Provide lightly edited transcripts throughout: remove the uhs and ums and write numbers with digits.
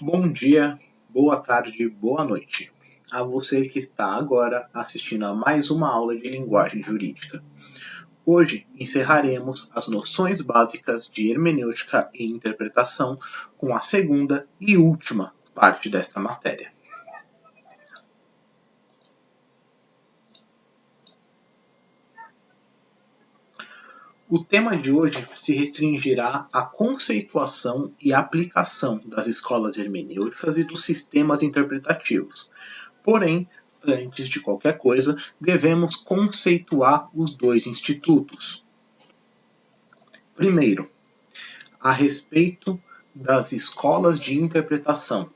Bom dia, boa tarde, boa noite a você que está agora assistindo a mais uma aula de linguagem jurídica. Hoje encerraremos as noções básicas de hermenêutica e interpretação com a segunda e última parte desta matéria. O tema de hoje se restringirá à conceituação e aplicação das escolas hermenêuticas e dos sistemas interpretativos. Porém, antes de qualquer coisa, devemos conceituar os dois institutos. Primeiro, a respeito das escolas de interpretação,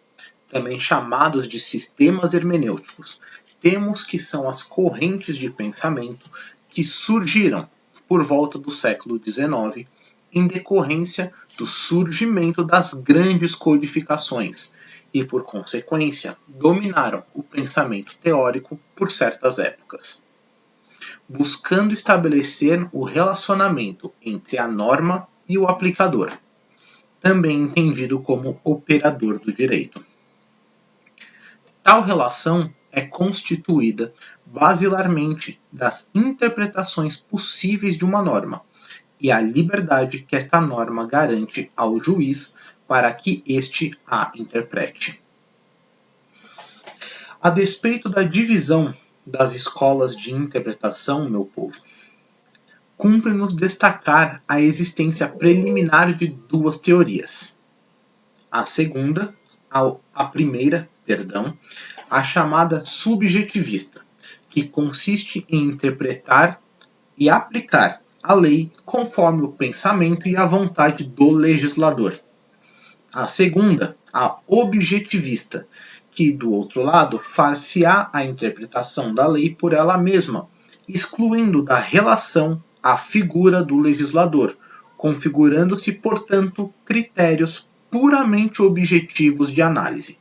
também chamados de sistemas hermenêuticos, temos que são as correntes de pensamento que surgiram por volta do século XIX, em decorrência do surgimento das grandes codificações e, por consequência, dominaram o pensamento teórico por certas épocas, buscando estabelecer o relacionamento entre a norma e o aplicador, também entendido como operador do direito. Tal relação é constituída basilarmente das interpretações possíveis de uma norma e a liberdade que esta norma garante ao juiz para que este a interprete. A despeito da divisão das escolas de interpretação, meu povo, cumpre-nos destacar a existência preliminar de duas teorias. A primeira, a chamada subjetivista, que consiste em interpretar e aplicar a lei conforme o pensamento e a vontade do legislador. A segunda, a objetivista, que, do outro lado, far-se-á a interpretação da lei por ela mesma, excluindo da relação a figura do legislador, configurando-se, portanto, critérios puramente objetivos de análise.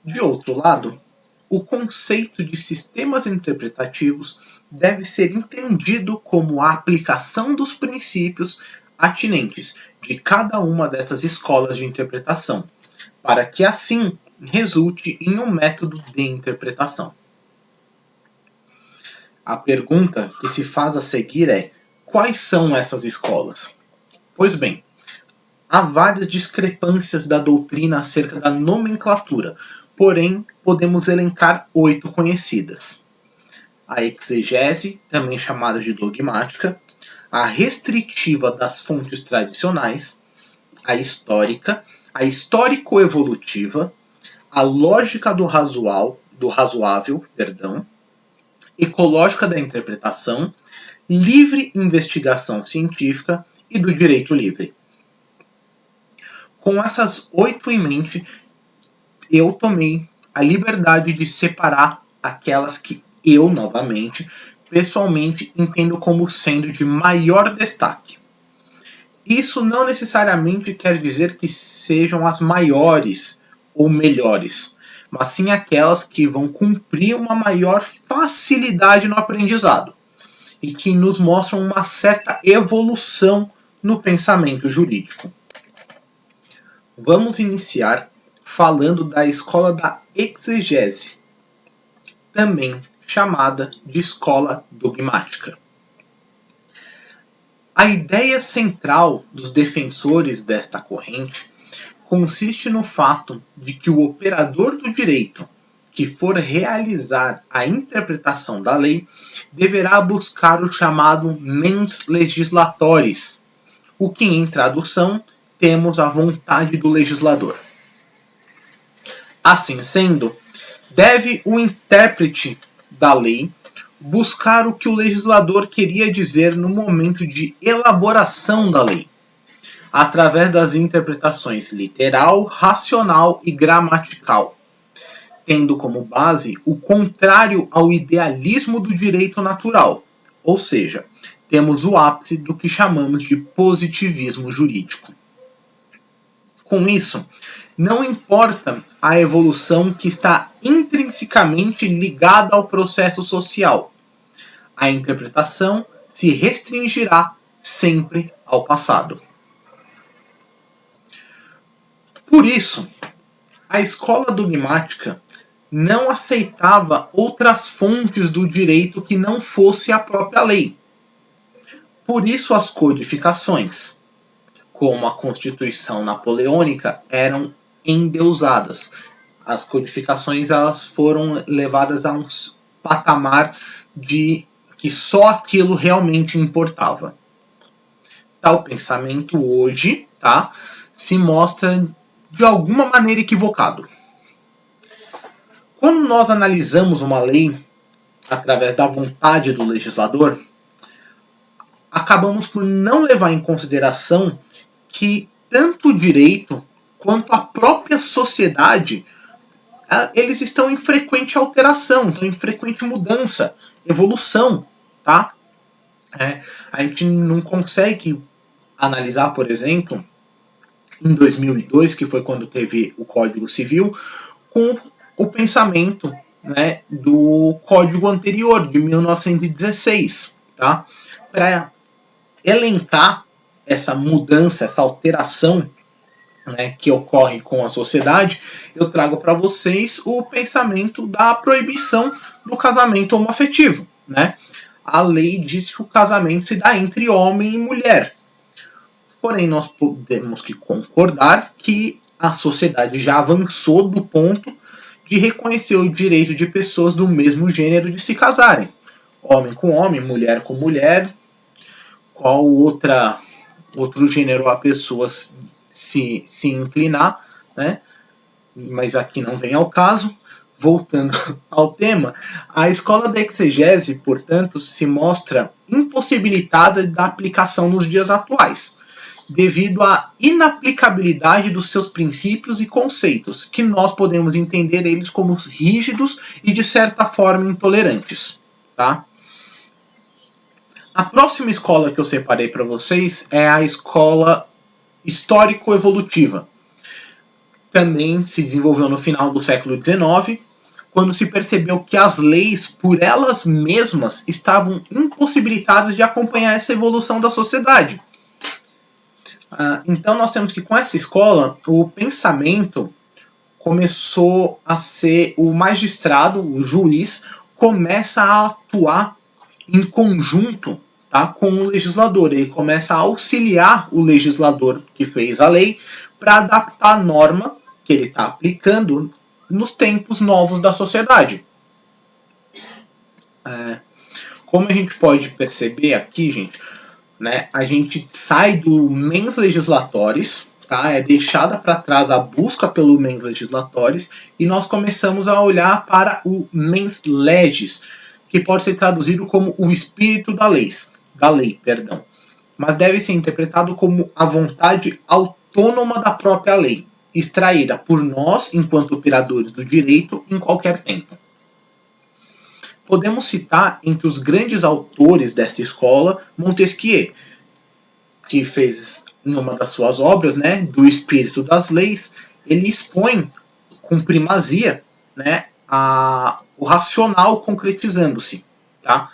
De outro lado, o conceito de sistemas interpretativos deve ser entendido como a aplicação dos princípios atinentes de cada uma dessas escolas de interpretação, para que assim resulte em um método de interpretação. A pergunta que se faz a seguir é: quais são essas escolas? Pois bem, há várias discrepâncias da doutrina acerca da nomenclatura, porém podemos elencar 8 conhecidas. A exegese, também chamada de dogmática, a restritiva das fontes tradicionais, a histórica, a histórico-evolutiva, a lógica do razoável, ecológica da interpretação, livre investigação científica e do direito livre. Com essas 8 em mente, eu tomei a liberdade de separar aquelas que eu, novamente, pessoalmente entendo como sendo de maior destaque. Isso não necessariamente quer dizer que sejam as maiores ou melhores, mas sim aquelas que vão cumprir uma maior facilidade no aprendizado e que nos mostram uma certa evolução no pensamento jurídico. Vamos iniciar falando da escola da exegese, também chamada de escola dogmática. A ideia central dos defensores desta corrente consiste no fato de que o operador do direito que for realizar a interpretação da lei deverá buscar o chamado mens legislatoris, o que em tradução temos a vontade do legislador. Assim sendo, deve o intérprete da lei buscar o que o legislador queria dizer no momento de elaboração da lei, através das interpretações literal, racional e gramatical, tendo como base o contrário ao idealismo do direito natural, ou seja, temos o ápice do que chamamos de positivismo jurídico. Com isso, não importa a evolução que está intrinsecamente ligada ao processo social, a interpretação se restringirá sempre ao passado. Por isso, a escola dogmática não aceitava outras fontes do direito que não fosse a própria lei. Por isso as codificações, como a Constituição Napoleônica, eram endeusadas. As codificações elas foram levadas a um patamar de que só aquilo realmente importava. Tal pensamento hoje, tá, se mostra de alguma maneira equivocado. Quando nós analisamos uma lei através da vontade do legislador, acabamos por não levar em consideração que tanto o direito quanto a própria sociedade eles estão em frequente alteração, estão em frequente mudança, evolução, tá? A gente não consegue analisar, por exemplo, em 2002, que foi quando teve o Código Civil, com o pensamento, né, do Código anterior, de 1916, tá? Para elencar essa mudança, essa alteração, né, que ocorre com a sociedade, eu trago para vocês o pensamento da proibição do casamento homoafetivo, né? A lei diz que o casamento se dá entre homem e mulher. Porém, nós podemos que concordar que a sociedade já avançou do ponto de reconhecer o direito de pessoas do mesmo gênero de se casarem. Homem com homem, mulher com mulher. Qual outro gênero a pessoa se inclinar, né? Mas aqui não vem ao caso. Voltando ao tema, a escola da exegese, portanto, se mostra impossibilitada da aplicação nos dias atuais, devido à inaplicabilidade dos seus princípios e conceitos, que nós podemos entender eles como rígidos e, de certa forma, intolerantes. Tá? A próxima escola que eu separei para vocês é a escola histórico-evolutiva. Também se desenvolveu no final do século XIX, quando se percebeu que as leis, por elas mesmas, estavam impossibilitadas de acompanhar essa evolução da sociedade. Então nós temos que, com essa escola, o pensamento começou a ser o magistrado, o juiz, começa a atuar em conjunto, tá, com o legislador. Ele começa a auxiliar o legislador que fez a lei para adaptar a norma que ele está aplicando nos tempos novos da sociedade. Como a gente pode perceber aqui, gente, né, a gente sai do mens legislatoris, tá, é deixada para trás a busca pelo mens legislatoris e nós começamos a olhar para o mens legis, que pode ser traduzido como o espírito da lei, mas deve ser interpretado como a vontade autônoma da própria lei, extraída por nós, enquanto operadores do direito, em qualquer tempo. Podemos citar entre os grandes autores desta escola Montesquieu, que fez em uma das suas obras, né, do espírito das leis, ele expõe com primazia, né, o racional concretizando-se, tá?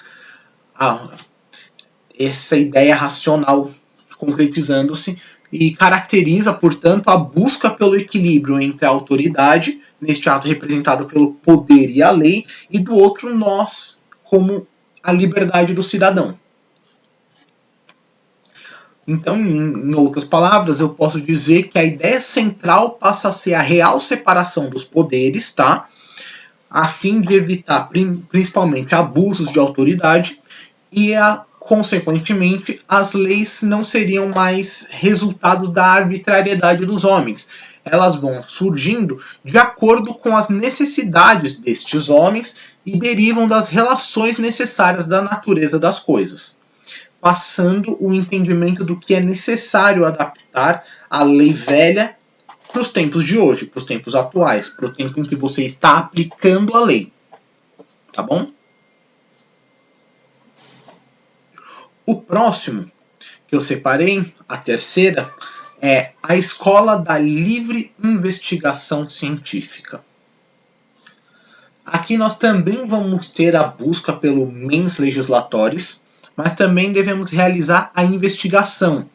Essa ideia racional concretizando-se e caracteriza, portanto, a busca pelo equilíbrio entre a autoridade, neste ato representado pelo poder e a lei, e do outro nós, como a liberdade do cidadão. Então, em outras palavras, eu posso dizer que a ideia central passa a ser a real separação dos poderes, tá? A fim de evitar principalmente abusos de autoridade e, consequentemente, as leis não seriam mais resultado da arbitrariedade dos homens. Elas vão surgindo de acordo com as necessidades destes homens e derivam das relações necessárias da natureza das coisas, passando o entendimento do que é necessário adaptar a lei velha para os tempos de hoje, para os tempos atuais, para o tempo em que você está aplicando a lei. Tá bom? O próximo que eu separei, a terceira, é a escola da livre investigação científica. Aqui nós também vamos ter a busca pelo mens legislatoris, mas também devemos realizar a investigação,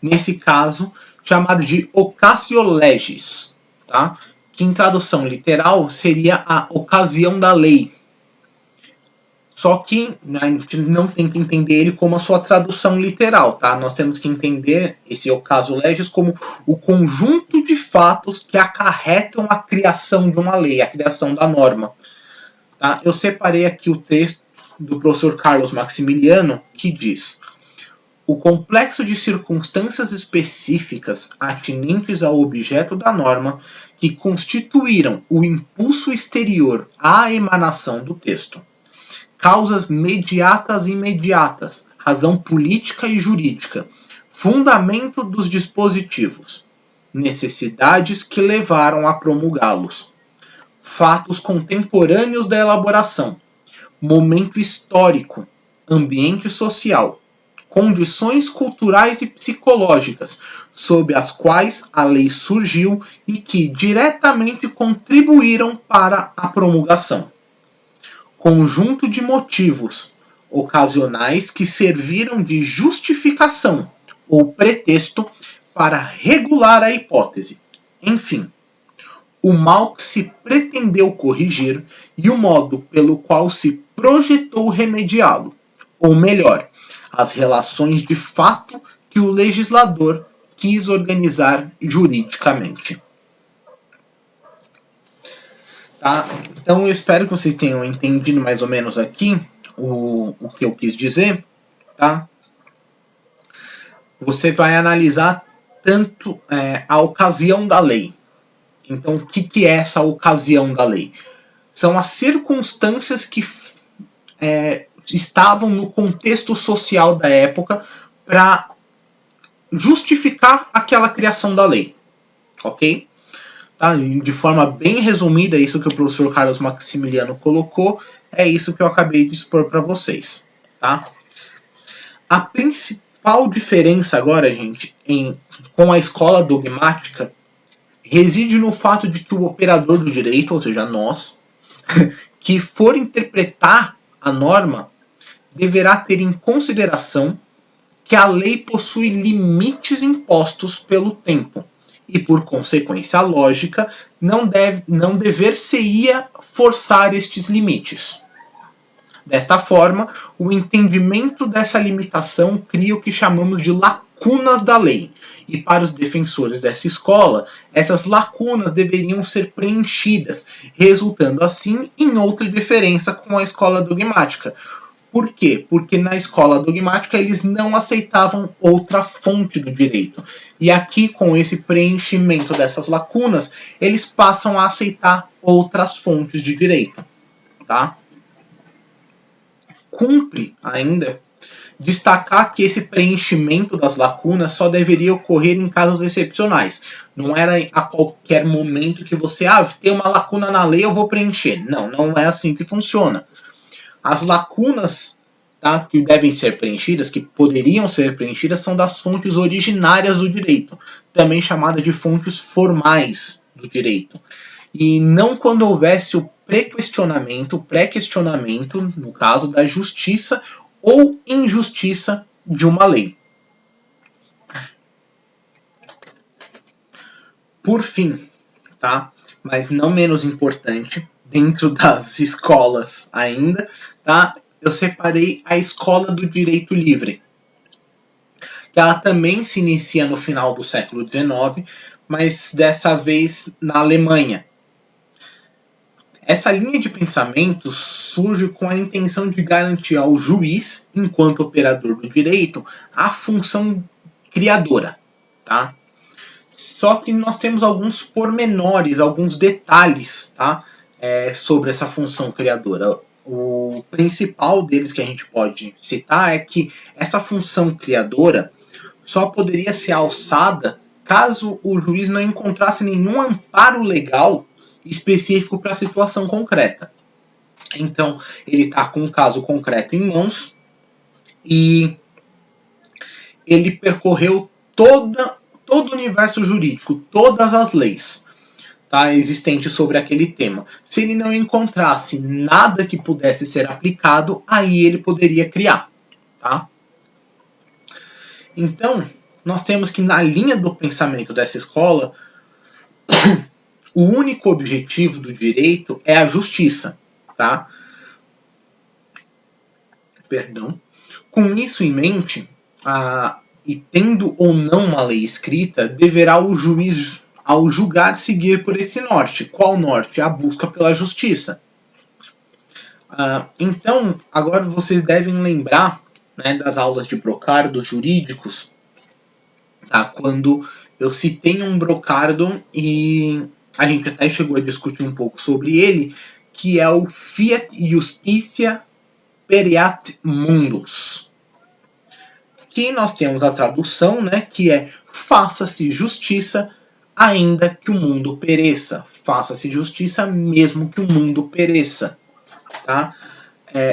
nesse caso, chamado de ocasio legis, tá? Que em tradução literal seria a ocasião da lei. Só que a gente não tem que entender ele como a sua tradução literal, tá? Nós temos que entender esse ocasio legis como o conjunto de fatos que acarretam a criação de uma lei, a criação da norma. Tá? Eu separei aqui o texto do professor Carlos Maximiliano, que diz: o complexo de circunstâncias específicas atinentes ao objeto da norma que constituíram o impulso exterior à emanação do texto. Causas mediatas e imediatas, razão política e jurídica, fundamento dos dispositivos, necessidades que levaram a promulgá-los, fatos contemporâneos da elaboração, momento histórico, ambiente social, condições culturais e psicológicas sob as quais a lei surgiu e que diretamente contribuíram para a promulgação. Conjunto de motivos ocasionais que serviram de justificação ou pretexto para regular a hipótese. Enfim, o mal que se pretendeu corrigir e o modo pelo qual se projetou remediá-lo, ou melhor, as relações de fato que o legislador quis organizar juridicamente. Tá? Então eu espero que vocês tenham entendido mais ou menos aqui o que eu quis dizer. Tá? Você vai analisar tanto a ocasião da lei. Então o que é essa ocasião da lei? São as circunstâncias que estavam no contexto social da época para justificar aquela criação da lei. Ok? Tá? De forma bem resumida, isso que o professor Carlos Maximiliano colocou, é isso que eu acabei de expor para vocês. Tá? A principal diferença agora, gente, com a escola dogmática, reside no fato de que o operador do direito, ou seja, nós, que for interpretar a norma, deverá ter em consideração que a lei possui limites impostos pelo tempo e, por consequência lógica, não dever-se-ia forçar estes limites. Desta forma, o entendimento dessa limitação cria o que chamamos de lacunas da lei, e para os defensores dessa escola, essas lacunas deveriam ser preenchidas, resultando assim em outra diferença com a escola dogmática. Por quê? Porque na escola dogmática eles não aceitavam outra fonte do direito. E aqui, com esse preenchimento dessas lacunas, eles passam a aceitar outras fontes de direito. Tá? Cumpre ainda destacar que esse preenchimento das lacunas só deveria ocorrer em casos excepcionais. Não era a qualquer momento que você, tem uma lacuna na lei, eu vou preencher. Não, não é assim que funciona. As lacunas, tá, que devem ser preenchidas, que poderiam ser preenchidas, são das fontes originárias do direito, também chamadas de fontes formais do direito. E não quando houvesse o pré-questionamento, no caso da justiça ou injustiça de uma lei. Por fim, tá, mas não menos importante, dentro das escolas ainda, tá, eu separei a escola do direito livre. Ela também se inicia no final do século XIX, mas dessa vez na Alemanha. Essa linha de pensamento surge com a intenção de garantir ao juiz, enquanto operador do direito, a função criadora. Tá? Só que nós temos alguns pormenores, alguns detalhes, tá, sobre essa função criadora. O principal deles que a gente pode citar é que essa função criadora só poderia ser alçada caso o juiz não encontrasse nenhum amparo legal específico para a situação concreta. Então, ele está com um caso concreto em mãos e ele percorreu todo o universo jurídico, todas as leis, tá, existentes sobre aquele tema. Se ele não encontrasse nada que pudesse ser aplicado, aí ele poderia criar. Tá? Então, nós temos que na linha do pensamento dessa escola, o único objetivo do direito é a justiça, tá? Perdão. Com isso em mente, e tendo ou não uma lei escrita, deverá o juiz, ao julgar, seguir por esse norte. Qual norte? A busca pela justiça. Então, agora vocês devem lembrar, né, das aulas de brocardo jurídicos, tá? Quando eu citei um brocardo e a gente até chegou a discutir um pouco sobre ele, que é o Fiat Justitia Pereat Mundus. Que nós temos a tradução, né, que é faça-se justiça ainda que o mundo pereça. Faça-se justiça mesmo que o mundo pereça. Tá?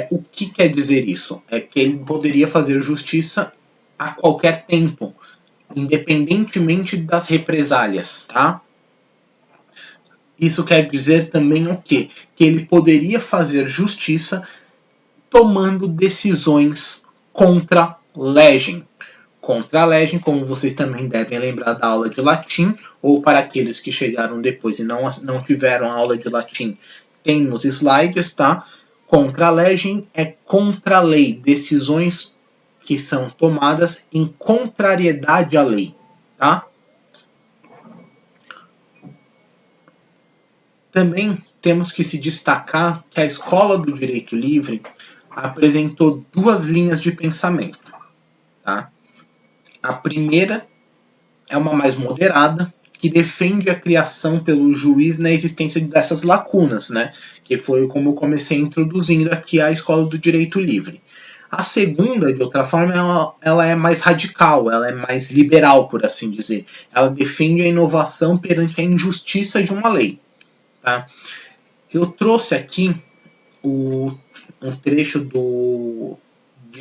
O que quer dizer isso? É que ele poderia fazer justiça a qualquer tempo, independentemente das represálias. Tá? Isso quer dizer também o quê? Que ele poderia fazer justiça tomando decisões contra legem. Contra a legem, como vocês também devem lembrar da aula de latim, ou para aqueles que chegaram depois e não tiveram aula de latim, tem nos slides, tá? Contra a legem é contra a lei, decisões que são tomadas em contrariedade à lei, tá? Também temos que se destacar que a Escola do Direito Livre apresentou duas linhas de pensamento, tá? A primeira é uma mais moderada, que defende a criação pelo juiz na existência dessas lacunas, né? Que foi como eu comecei introduzindo aqui a Escola do Direito Livre. A segunda, de outra forma, ela é mais radical, ela é mais liberal, por assim dizer. Ela defende a inovação perante a injustiça de uma lei. Tá? Eu trouxe aqui um trecho de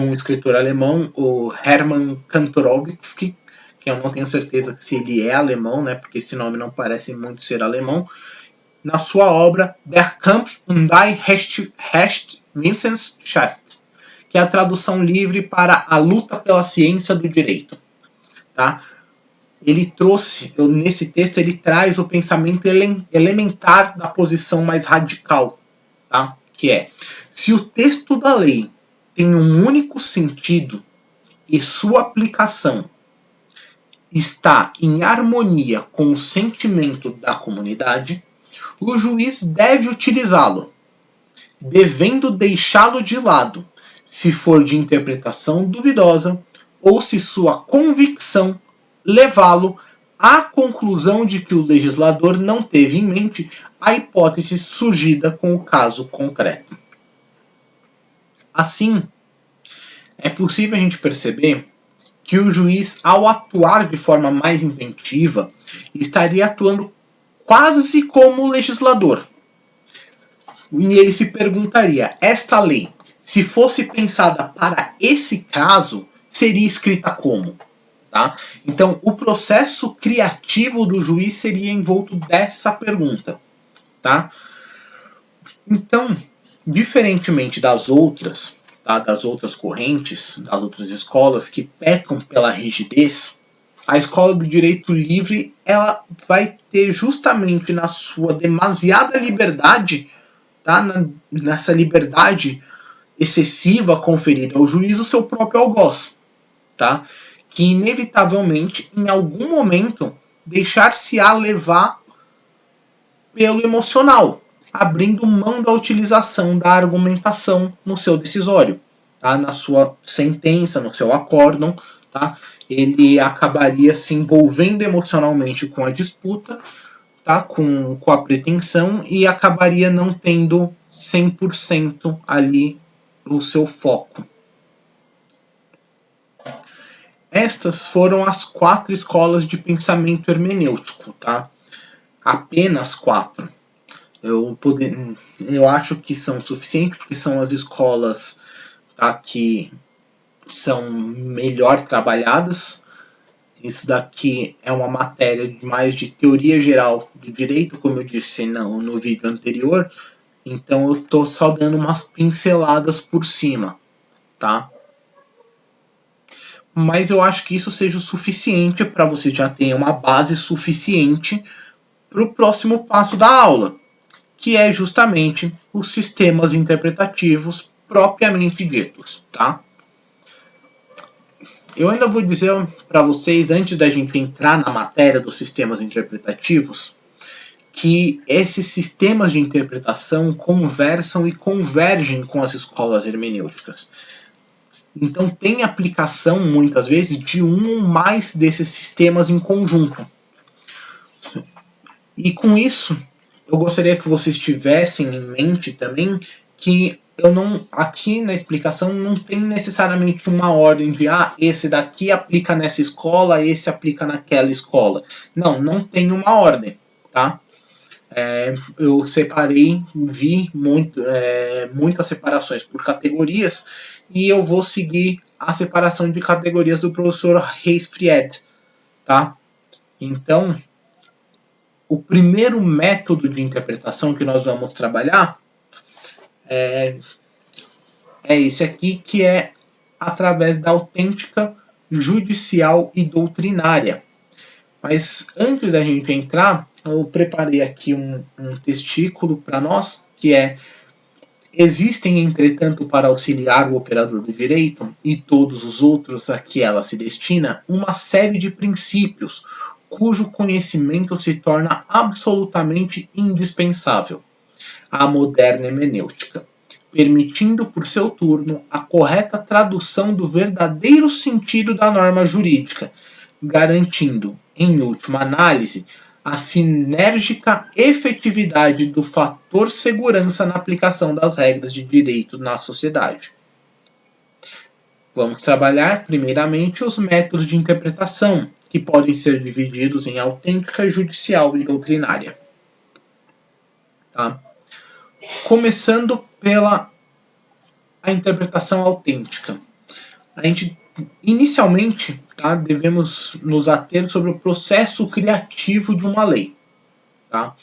um escritor alemão, o Hermann Kantorowski, que eu não tenho certeza se ele é alemão, né, porque esse nome não parece muito ser alemão, na sua obra Der Kampf um die Rechtswissenschaft, que é a tradução livre para A Luta pela Ciência do Direito. Tá? Ele trouxe, nesse texto, ele traz o pensamento elementar da posição mais radical, tá? Que é, se o texto da lei tem um único sentido e sua aplicação está em harmonia com o sentimento da comunidade, o juiz deve utilizá-lo, devendo deixá-lo de lado, se for de interpretação duvidosa ou se sua convicção levá-lo à conclusão de que o legislador não teve em mente a hipótese surgida com o caso concreto. Assim, é possível a gente perceber que o juiz, ao atuar de forma mais inventiva, estaria atuando quase como legislador. E ele se perguntaria, esta lei, se fosse pensada para esse caso, seria escrita como? Tá? Então, o processo criativo do juiz seria envolto dessa pergunta. Tá? Então, diferentemente das outras, tá, das outras correntes, das outras escolas que pecam pela rigidez, a escola do direito livre ela vai ter justamente na sua demasiada liberdade, tá, nessa liberdade excessiva conferida ao juiz, o seu próprio algoz, tá? Que inevitavelmente, em algum momento, deixar-se-á levar pelo emocional, abrindo mão da utilização da argumentação no seu decisório, tá? Na sua sentença, no seu acórdão, tá? Ele acabaria se envolvendo emocionalmente com a disputa, tá? com a pretensão, e acabaria não tendo 100% ali o seu foco. Estas foram as 4 escolas de pensamento hermenêutico, tá? Apenas 4. Eu acho que são suficientes, porque são as escolas, tá, que são melhor trabalhadas. Isso daqui é uma matéria mais de teoria geral do direito, como eu disse no vídeo anterior. Então eu estou só dando umas pinceladas por cima, tá? mas eu acho que isso seja o suficiente para você já ter uma base suficiente para o próximo passo da aula, que é justamente os sistemas interpretativos propriamente ditos, tá? Eu ainda vou dizer para vocês, antes da gente entrar na matéria dos sistemas interpretativos, que esses sistemas de interpretação conversam e convergem com as escolas hermenêuticas. Então tem aplicação, muitas vezes, de um ou mais desses sistemas em conjunto. E com isso, eu gostaria que vocês tivessem em mente também que eu não, aqui na explicação não tem necessariamente uma ordem de esse daqui aplica nessa escola, esse aplica naquela escola. Não, não tem uma ordem, tá? Eu separei, vi muitas separações por categorias e eu vou seguir a separação de categorias do professor Reis Fried, tá? Então, o primeiro método de interpretação que nós vamos trabalhar é esse aqui, que é através da autêntica, judicial e doutrinária. Mas antes da gente entrar, eu preparei aqui um testículo para nós, que é: existem, entretanto, para auxiliar o operador do direito e todos os outros a que ela se destina, uma série de princípios, cujo conhecimento se torna absolutamente indispensável à moderna hermenêutica, permitindo por seu turno a correta tradução do verdadeiro sentido da norma jurídica, garantindo, em última análise, a sinérgica efetividade do fator segurança na aplicação das regras de direito na sociedade. Vamos trabalhar, primeiramente, os métodos de interpretação, que podem ser divididos em autêntica, judicial e doutrinária. Tá? Começando pela a interpretação autêntica. A gente, inicialmente, tá, devemos nos ater sobre o processo criativo de uma lei. Tá?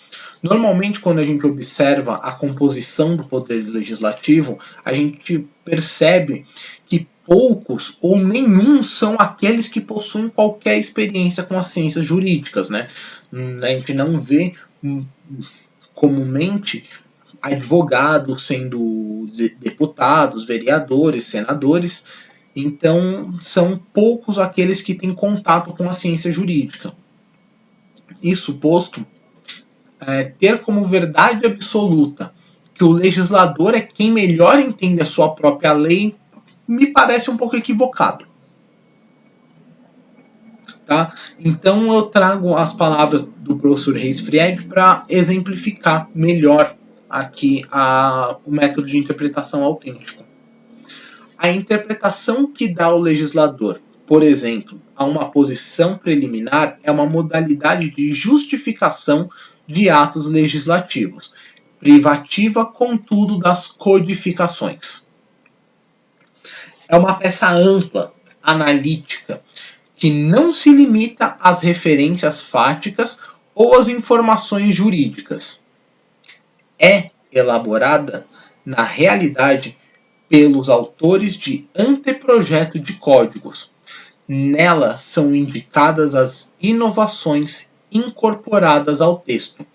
Normalmente, quando a gente observa a composição do poder legislativo, a gente percebe que poucos ou nenhum são aqueles que possuem qualquer experiência com as ciências jurídicas, né? A gente não vê comumente advogados sendo deputados, vereadores, senadores. Então, são poucos aqueles que têm contato com a ciência jurídica. Isso posto, ter como verdade absoluta que o legislador é quem melhor entende a sua própria lei me parece um pouco equivocado. Tá? Então eu trago as palavras do professor Reis Fried para exemplificar melhor aqui o método de interpretação autêntico. A interpretação que dá ao legislador, por exemplo, a uma posição preliminar, é uma modalidade de justificação de atos legislativos, privativa, contudo, das codificações. É uma peça ampla, analítica, que não se limita às referências fáticas ou às informações jurídicas. É elaborada, na realidade, pelos autores de anteprojeto de códigos. Nela são indicadas as inovações incorporadas ao texto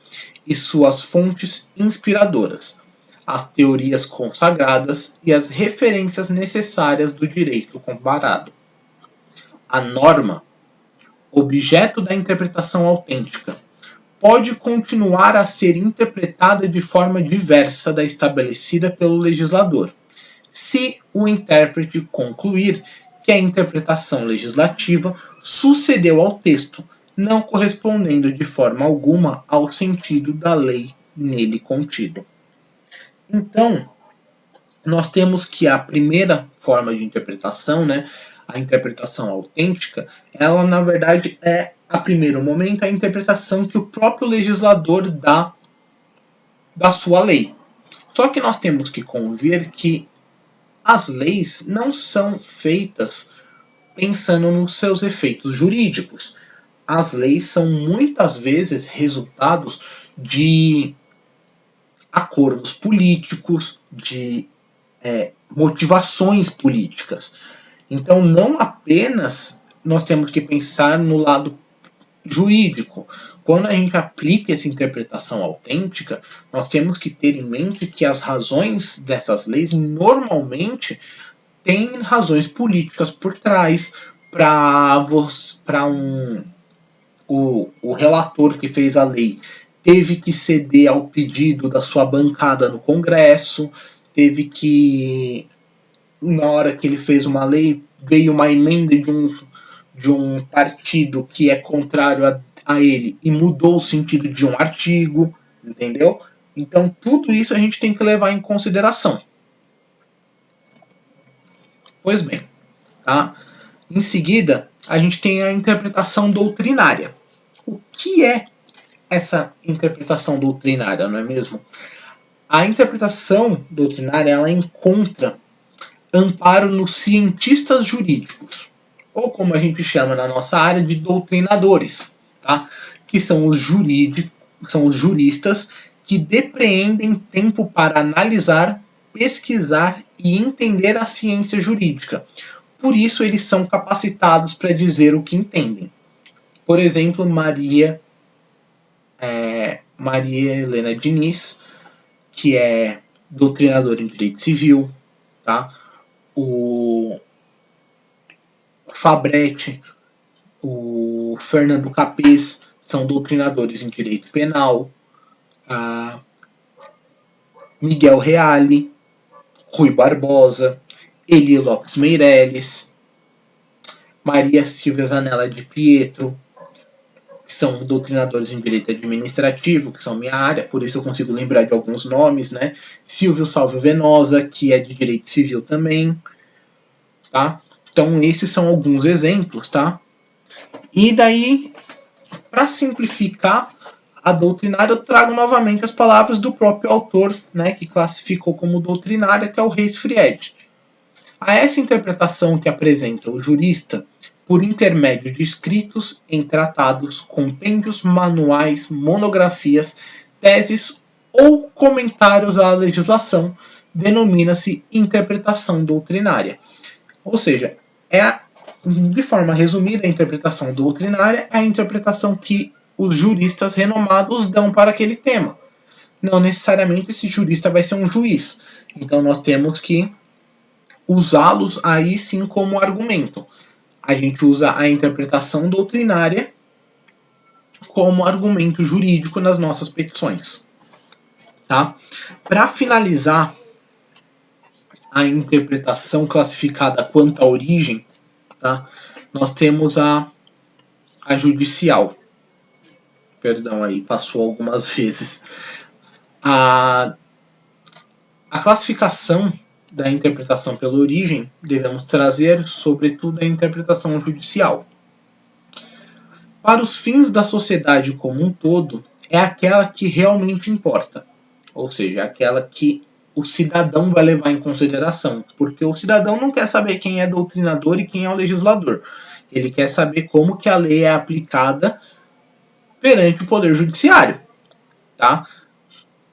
e suas fontes inspiradoras, as teorias consagradas e as referências necessárias do direito comparado. A norma, objeto da interpretação autêntica, pode continuar a ser interpretada de forma diversa da estabelecida pelo legislador, se o intérprete concluir que a interpretação legislativa sucedeu ao texto, não correspondendo de forma alguma ao sentido da lei nele contido. Então, nós temos que a primeira forma de interpretação, né, a interpretação autêntica, ela na verdade é, a primeiro momento, a interpretação que o próprio legislador dá da sua lei. Só que nós temos que convir que as leis não são feitas pensando nos seus efeitos jurídicos. As leis são muitas vezes resultados de acordos políticos, de motivações políticas. Então, apenas nós temos que pensar no lado jurídico. Quando a gente aplica essa interpretação autêntica, nós temos que ter em mente que as razões dessas leis normalmente têm razões políticas por trás para o relator que fez a lei teve que ceder ao pedido da sua bancada no Congresso, teve que, na hora que ele fez uma lei, veio uma emenda de um partido que é contrário a ele e mudou o sentido de um artigo, entendeu? Então tudo isso a gente tem que levar em consideração. Pois bem, tá? Em seguida, a gente tem a interpretação doutrinária. O que é essa interpretação doutrinária, não é mesmo? A interpretação doutrinária ela encontra amparo nos cientistas jurídicos, ou como a gente chama na nossa área de doutrinadores, tá? Que são os juristas que depreendem tempo para analisar, pesquisar e entender a ciência jurídica. Por isso eles são capacitados para dizer o que entendem. Por exemplo, Maria Helena Diniz, que é doutrinadora em direito civil, tá? O Fabretti, o Fernando Capês são doutrinadores em direito penal, Miguel Reale, Rui Barbosa, Eli Lopes Meireles, Maria Silvia Zanella de Pietro, que são doutrinadores em direito administrativo, que são minha área, por isso eu consigo lembrar de alguns nomes, né? Silvio Salvio Venosa, que é de direito civil também, tá? Então esses são alguns exemplos, tá? E daí, para simplificar a doutrinária, eu trago novamente as palavras do próprio autor, né, que classificou como doutrinária, que é o Reis Fried. A essa interpretação que apresenta o jurista por intermédio de escritos em tratados, compêndios, manuais, monografias, teses ou comentários à legislação, denomina-se interpretação doutrinária. Ou seja, de forma resumida, a interpretação doutrinária é a interpretação que os juristas renomados dão para aquele tema. Não necessariamente esse jurista vai ser um juiz. Então nós temos que usá-los aí sim como argumento. A gente usa a interpretação doutrinária como argumento jurídico nas nossas petições. Tá? Para finalizar a interpretação classificada quanto à origem, tá? Nós temos a judicial. Perdão, aí passou algumas vezes. A classificação da interpretação pela origem, devemos trazer, sobretudo, a interpretação judicial. Para os fins da sociedade como um todo, é aquela que realmente importa, ou seja, aquela que o cidadão vai levar em consideração, porque o cidadão não quer saber quem é doutrinador e quem é o legislador. Ele quer saber como que a lei é aplicada perante o Poder Judiciário, tá?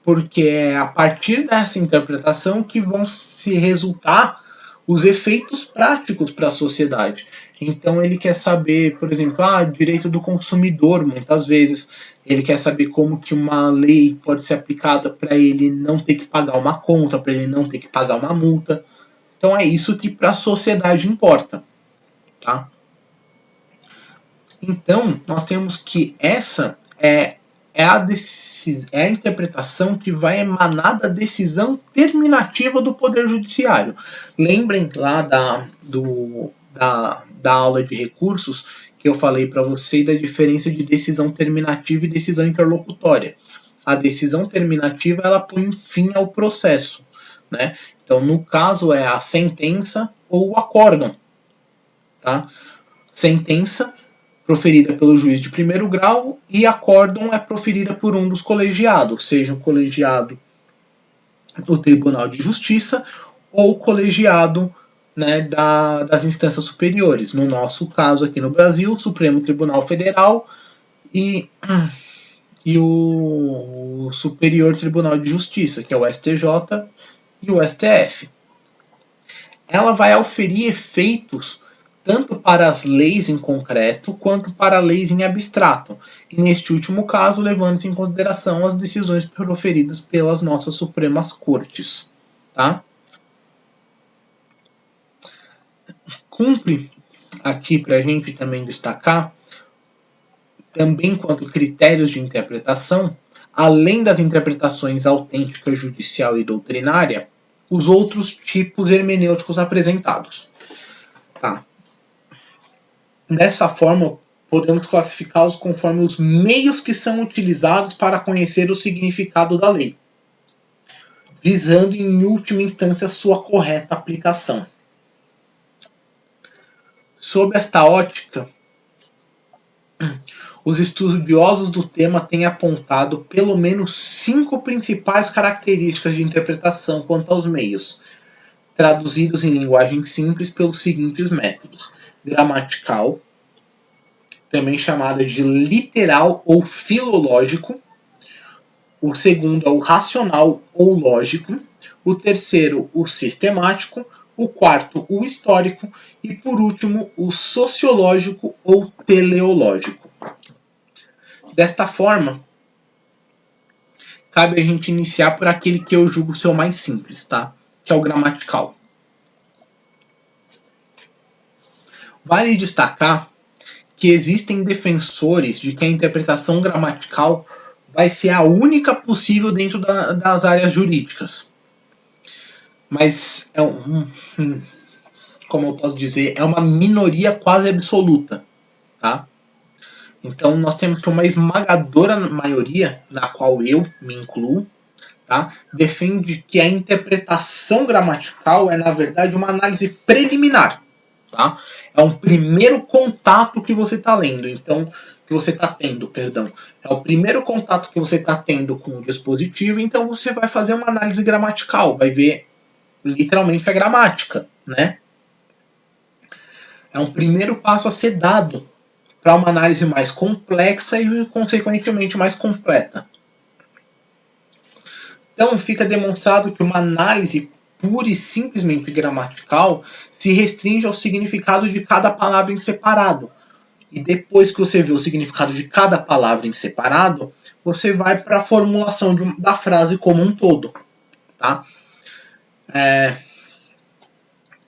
Porque é a partir dessa interpretação que vão se resultar os efeitos práticos para a sociedade. Então ele quer saber, por exemplo, direito do consumidor, muitas vezes. Ele quer saber como que uma lei pode ser aplicada para ele não ter que pagar uma conta, para ele não ter que pagar uma multa. Então é isso que para a sociedade importa. Tá? Então nós temos que essa é a interpretação que vai emanar da decisão terminativa do Poder Judiciário. Lembrem lá da aula de recursos que eu falei para você da diferença de decisão terminativa e decisão interlocutória. A decisão terminativa ela põe fim ao processo, né? Então, no caso, é a sentença ou o acórdão. Tá? Sentença proferida pelo juiz de primeiro grau e acórdão é proferida por um dos colegiados, seja o colegiado do Tribunal de Justiça ou o colegiado, né, das instâncias superiores. No nosso caso aqui no Brasil, o Supremo Tribunal Federal e o Superior Tribunal de Justiça, que é o STJ e o STF. Ela vai auferir efeitos tanto para as leis em concreto quanto para leis em abstrato, e neste último caso levando-se em consideração as decisões proferidas pelas nossas Supremas Cortes. Tá? Cumpre aqui para a gente também destacar, também quanto critérios de interpretação, além das interpretações autêntica, judicial e doutrinária, os outros tipos hermenêuticos apresentados. Tá? Dessa forma, podemos classificá-los conforme os meios que são utilizados para conhecer o significado da lei, visando em última instância sua correta aplicação. Sob esta ótica, os estudiosos do tema têm apontado pelo menos 5 principais características de interpretação quanto aos meios, traduzidos em linguagem simples pelos seguintes métodos: gramatical, também chamada de literal ou filológico. O segundo é o racional ou lógico. O terceiro, o sistemático. O quarto, o histórico. E por último, o sociológico ou teleológico. Desta forma, cabe a gente iniciar por aquele que eu julgo ser o mais simples, tá? Que é o gramatical. Vale destacar que existem defensores de que a interpretação gramatical vai ser a única possível dentro das áreas jurídicas. Mas como eu posso dizer, é uma minoria quase absoluta, tá? Então nós temos que uma esmagadora maioria, na qual eu me incluo, tá? Defende que a interpretação gramatical é, na verdade, uma análise preliminar. Tá? É um primeiro contato que você está lendo, então que você está tendo, perdão. É o primeiro contato que você está tendo com o dispositivo, então você vai fazer uma análise gramatical, vai ver literalmente a gramática, né? É um primeiro passo a ser dado para uma análise mais complexa e, consequentemente, mais completa. Então, fica demonstrado que uma análise pura e simplesmente gramatical se restringe ao significado de cada palavra em separado. E depois que você vê o significado de cada palavra em separado, você vai para a formulação da frase como um todo. Tá?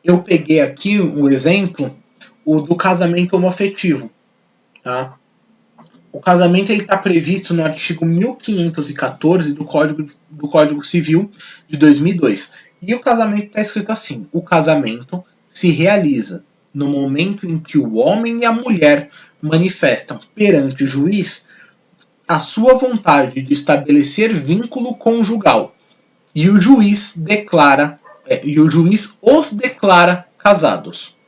Eu peguei aqui o exemplo do casamento homoafetivo. Tá? O casamento está previsto no artigo 1514 do Código Civil de 2002. E o casamento está escrito assim: o casamento se realiza no momento em que o homem e a mulher manifestam perante o juiz a sua vontade de estabelecer vínculo conjugal e o juiz os declara casados.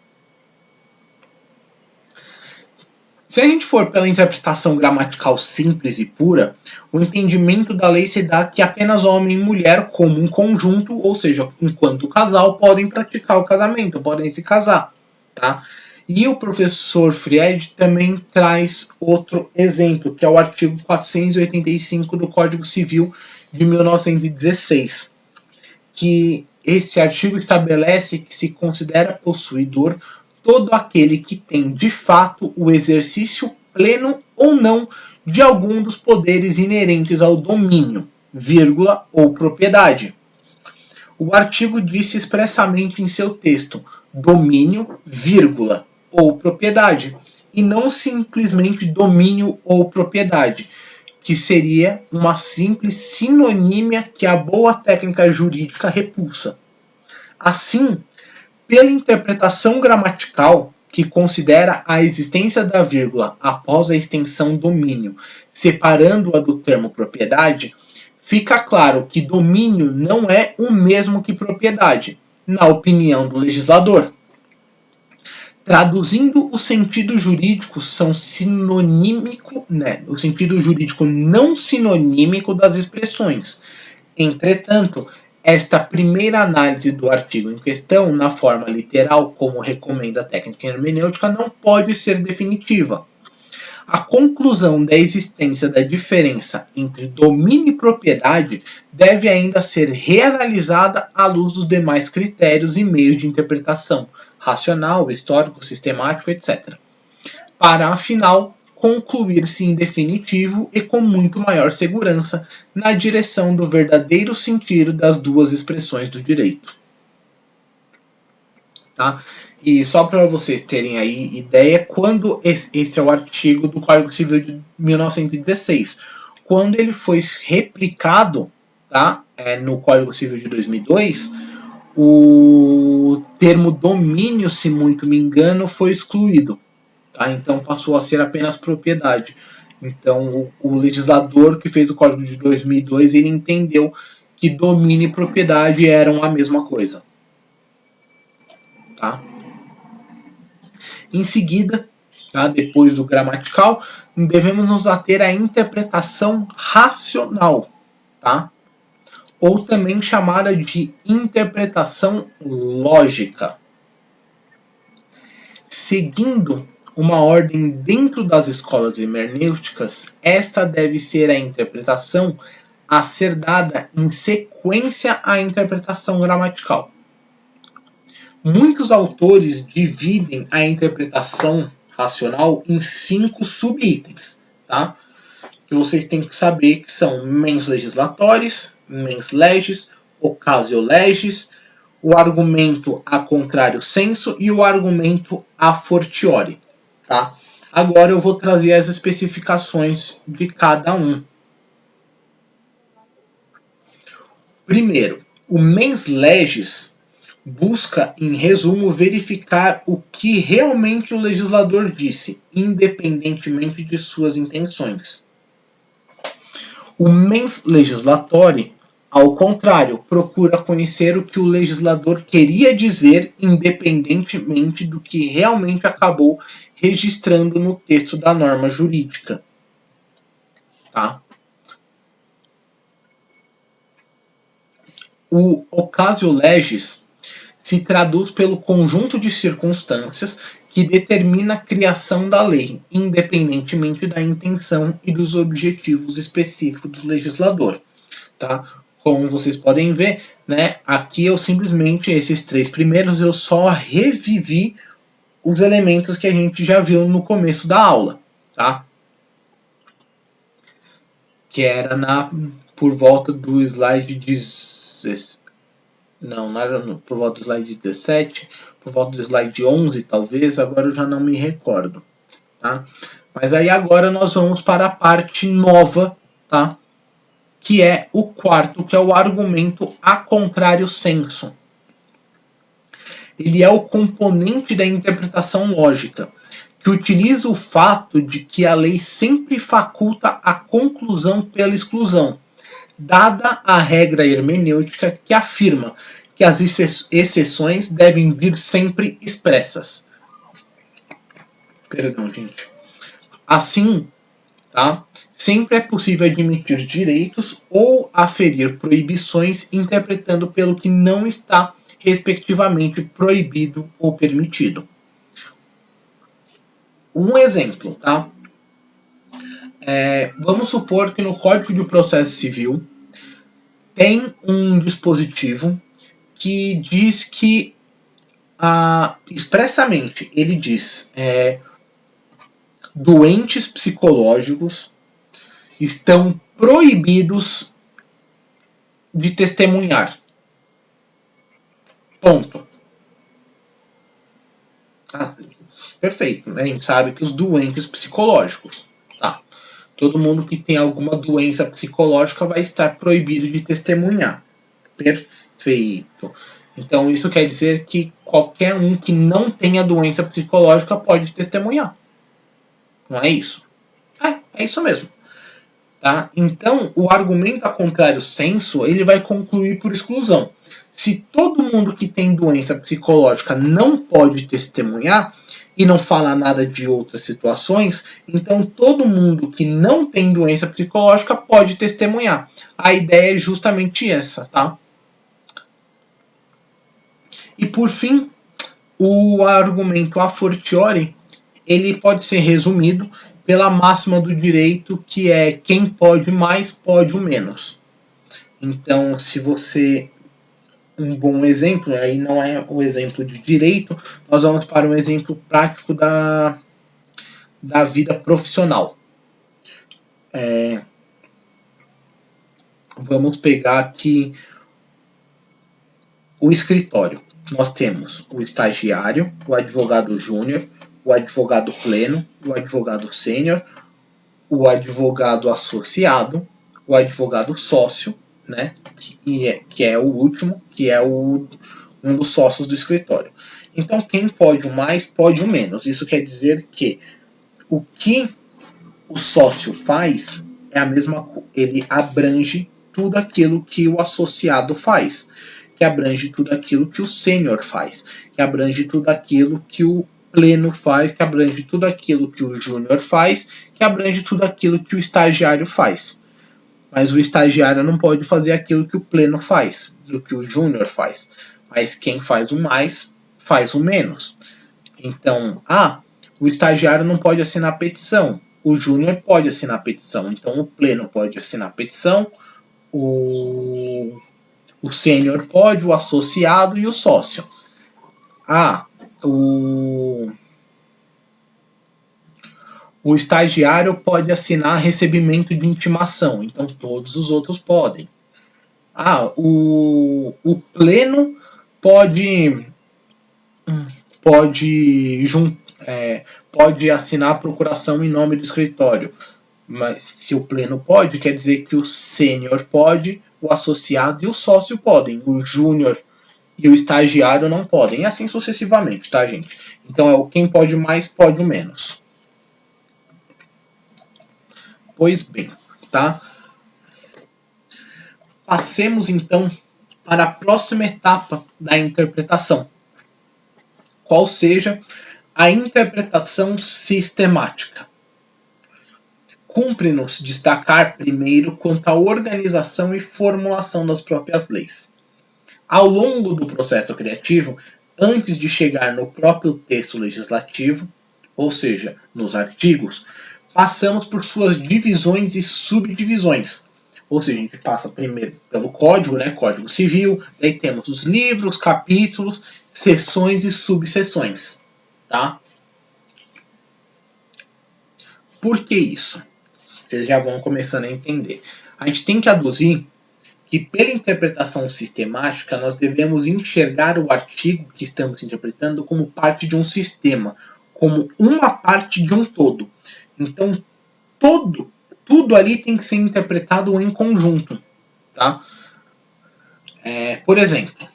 Se a gente for pela interpretação gramatical simples e pura, o entendimento da lei se dá que apenas homem e mulher, como um conjunto, ou seja, enquanto casal, podem praticar o casamento, podem se casar. Tá? E o professor Fried também traz outro exemplo, que é o artigo 485 do Código Civil de 1916, que esse artigo estabelece que se considera possuidor todo aquele que tem, de fato, o exercício pleno ou não de algum dos poderes inerentes ao domínio, vírgula, ou propriedade. O artigo disse expressamente em seu texto domínio, vírgula, ou propriedade, e não simplesmente domínio ou propriedade, que seria uma simples sinonímia que a boa técnica jurídica repulsa. Assim, pela interpretação gramatical, que considera a existência da vírgula após a extensão domínio, separando-a do termo propriedade, fica claro que domínio não é o mesmo que propriedade, na opinião do legislador. Traduzindo, o sentido jurídico são sinonímico, o sentido jurídico não sinonímico das expressões. Entretanto, esta primeira análise do artigo em questão, na forma literal, como recomenda a técnica hermenêutica, não pode ser definitiva. A conclusão da existência da diferença entre domínio e propriedade deve ainda ser reanalisada à luz dos demais critérios e meios de interpretação, racional, histórico, sistemático, etc. Para, afinal, concluir-se em definitivo e com muito maior segurança na direção do verdadeiro sentido das duas expressões do direito. Tá? E só para vocês terem aí ideia, quando esse é o artigo do Código Civil de 1916, quando ele foi replicado, tá, no Código Civil de 2002, o termo domínio, se muito me engano, foi excluído. Tá? Então passou a ser apenas propriedade. Então o legislador que fez o Código de 2002, ele entendeu que domínio e propriedade eram a mesma coisa. Tá? Em seguida, tá, depois do gramatical, devemos nos ater à interpretação racional, tá? Ou também chamada de interpretação lógica. Seguindo uma ordem dentro das escolas hermenêuticas, esta deve ser a interpretação a ser dada em sequência à interpretação gramatical. Muitos autores dividem a interpretação racional em 5 subitens, tá? Que vocês têm que saber que são mens legislatores, mens legis, occasio legis, o argumento a contrario sensu e o argumento a fortiori, tá? Agora eu vou trazer as especificações de cada um. Primeiro, o mens legis busca, em resumo, verificar o que realmente o legislador disse, independentemente de suas intenções. O mens legislatori, ao contrário, procura conhecer o que o legislador queria dizer, independentemente do que realmente acabou registrando no texto da norma jurídica. Tá? O occasio legis se traduz pelo conjunto de circunstâncias que determina a criação da lei, independentemente da intenção e dos objetivos específicos do legislador. Tá? Como vocês podem ver, né, aqui eu simplesmente, esses 3 primeiros, eu só revivi os elementos que a gente já viu no começo da aula. Tá? Que era por volta do slide 16. Não era por volta do slide 17, por volta do slide 11 talvez, agora eu já não me recordo, tá? Mas aí agora nós vamos para a parte nova, tá? Que é o quarto, que é o argumento a contrario sensu. Ele é o componente da interpretação lógica, que utiliza o fato de que a lei sempre faculta a conclusão pela exclusão, dada a regra hermenêutica que afirma que as exceções devem vir sempre expressas. Perdão, gente. Assim, tá? Sempre é possível admitir direitos ou aferir proibições interpretando pelo que não está respectivamente proibido ou permitido. Um exemplo, tá? Vamos supor que no Código de Processo Civil tem um dispositivo que diz que expressamente ele diz doentes psicológicos estão proibidos de testemunhar. Ponto. Perfeito, né? A gente sabe que os doentes psicológicos, tá? Todo mundo que tem alguma doença psicológica vai estar proibido de testemunhar. Perfeito. Então isso quer dizer que qualquer um que não tenha doença psicológica pode testemunhar. Não é isso? É isso mesmo. Tá? Então o argumento a contrario sensu, ele vai concluir por exclusão. Se todo mundo que tem doença psicológica não pode testemunhar e não fala nada de outras situações, então todo mundo que não tem doença psicológica pode testemunhar. A ideia é justamente essa, tá? E por fim, o argumento a fortiori, ele pode ser resumido pela máxima do direito, que é quem pode mais, pode o menos. Então, se você um bom exemplo, aí não é o exemplo de direito, nós vamos para um exemplo prático da vida profissional. Vamos pegar aqui o escritório. Nós temos o estagiário, o advogado júnior, o advogado pleno, o advogado sênior, o advogado associado, o advogado sócio, né? Que é o último, que é um dos sócios do escritório. Então, quem pode o mais, pode o menos. Isso quer dizer que o que o sócio faz é a mesma coisa. Ele abrange tudo aquilo que o associado faz, que abrange tudo aquilo que o sênior faz, que abrange tudo aquilo que o pleno faz, que abrange tudo aquilo que o júnior faz, que abrange tudo aquilo que o estagiário faz. Mas o estagiário não pode fazer aquilo que o pleno faz, do que o júnior faz. Mas quem faz o mais, faz o menos. Então, o estagiário não pode assinar a petição, o júnior pode assinar a petição. Então, o pleno pode assinar a petição, o sênior pode, o associado e o sócio. O estagiário pode assinar recebimento de intimação, então todos os outros podem. O pleno pode assinar a procuração em nome do escritório. Mas se o pleno pode, quer dizer que o sênior pode, o associado e o sócio podem. O júnior e o estagiário não podem. E assim sucessivamente, tá, gente? Então, quem pode mais, pode o menos. Pois bem, tá? Passemos, então, para a próxima etapa da interpretação. Qual seja a interpretação sistemática. Cumpre-nos destacar primeiro quanto à organização e formulação das próprias leis. Ao longo do processo criativo, antes de chegar no próprio texto legislativo, ou seja, nos artigos, passamos por suas divisões e subdivisões. Ou seja, a gente passa primeiro pelo código, né, Código Civil, daí temos os livros, capítulos, seções e subseções, tá? Por que isso? Vocês já vão começando a entender. A gente tem que aduzir que pela interpretação sistemática nós devemos enxergar o artigo que estamos interpretando como parte de um sistema, como uma parte de um todo. Então, tudo ali tem que ser interpretado em conjunto, tá? Por exemplo,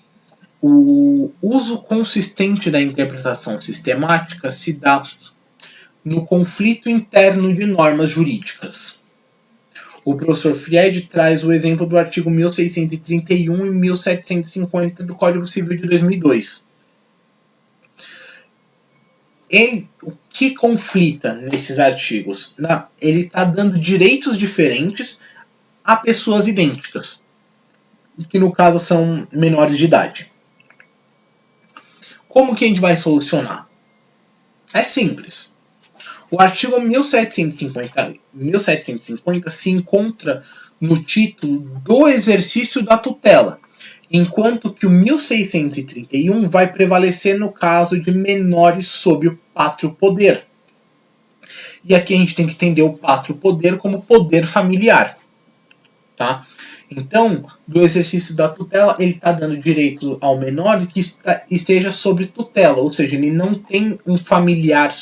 o uso consistente da interpretação sistemática se dá no conflito interno de normas jurídicas. O professor Fried traz o exemplo do artigo 1631 e 1750 do Código Civil de 2002. O que conflita nesses artigos? Ele está dando direitos diferentes a pessoas idênticas, que no caso são menores de idade. Como que a gente vai solucionar? É simples. O artigo 1750 se encontra no título do exercício da tutela, enquanto que o 1631 vai prevalecer no caso de menores sob o pátrio poder. E aqui a gente tem que entender o pátrio poder como poder familiar, tá? Então, do exercício da tutela, ele está dando direito ao menor que esteja sob tutela, ou seja, ele não tem um familiar,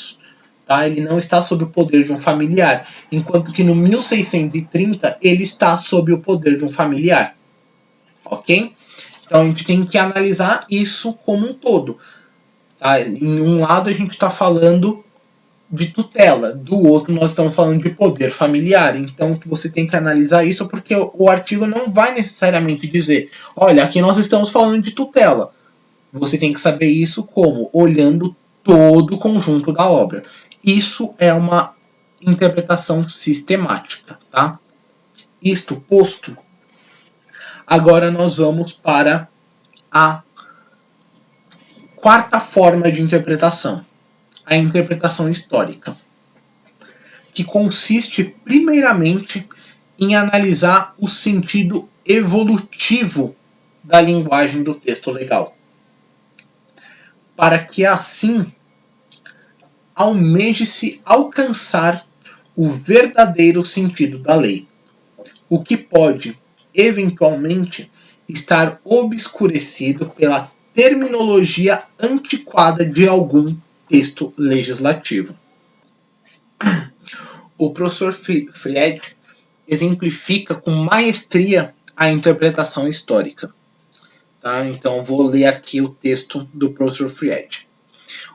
tá? Ele não está sob o poder de um familiar, enquanto que no 1630 ele está sob o poder de um familiar, ok? Então a gente tem que analisar isso como um todo, tá? Em um lado a gente está falando de tutela, do outro nós estamos falando de poder familiar. Então você tem que analisar isso porque o artigo não vai necessariamente dizer, olha, aqui nós estamos falando de tutela. Você tem que saber isso como? Olhando todo o conjunto da obra. Isso é uma interpretação sistemática, tá? Isto posto, agora nós vamos para a quarta forma de interpretação, a interpretação histórica, que consiste primeiramente em analisar o sentido evolutivo da linguagem do texto legal, para que assim almeje-se alcançar o verdadeiro sentido da lei, o que pode, eventualmente, estar obscurecido pela terminologia antiquada de algum texto legislativo. O professor Fried exemplifica com maestria a interpretação histórica. Tá? Então, vou ler aqui o texto do professor Fried.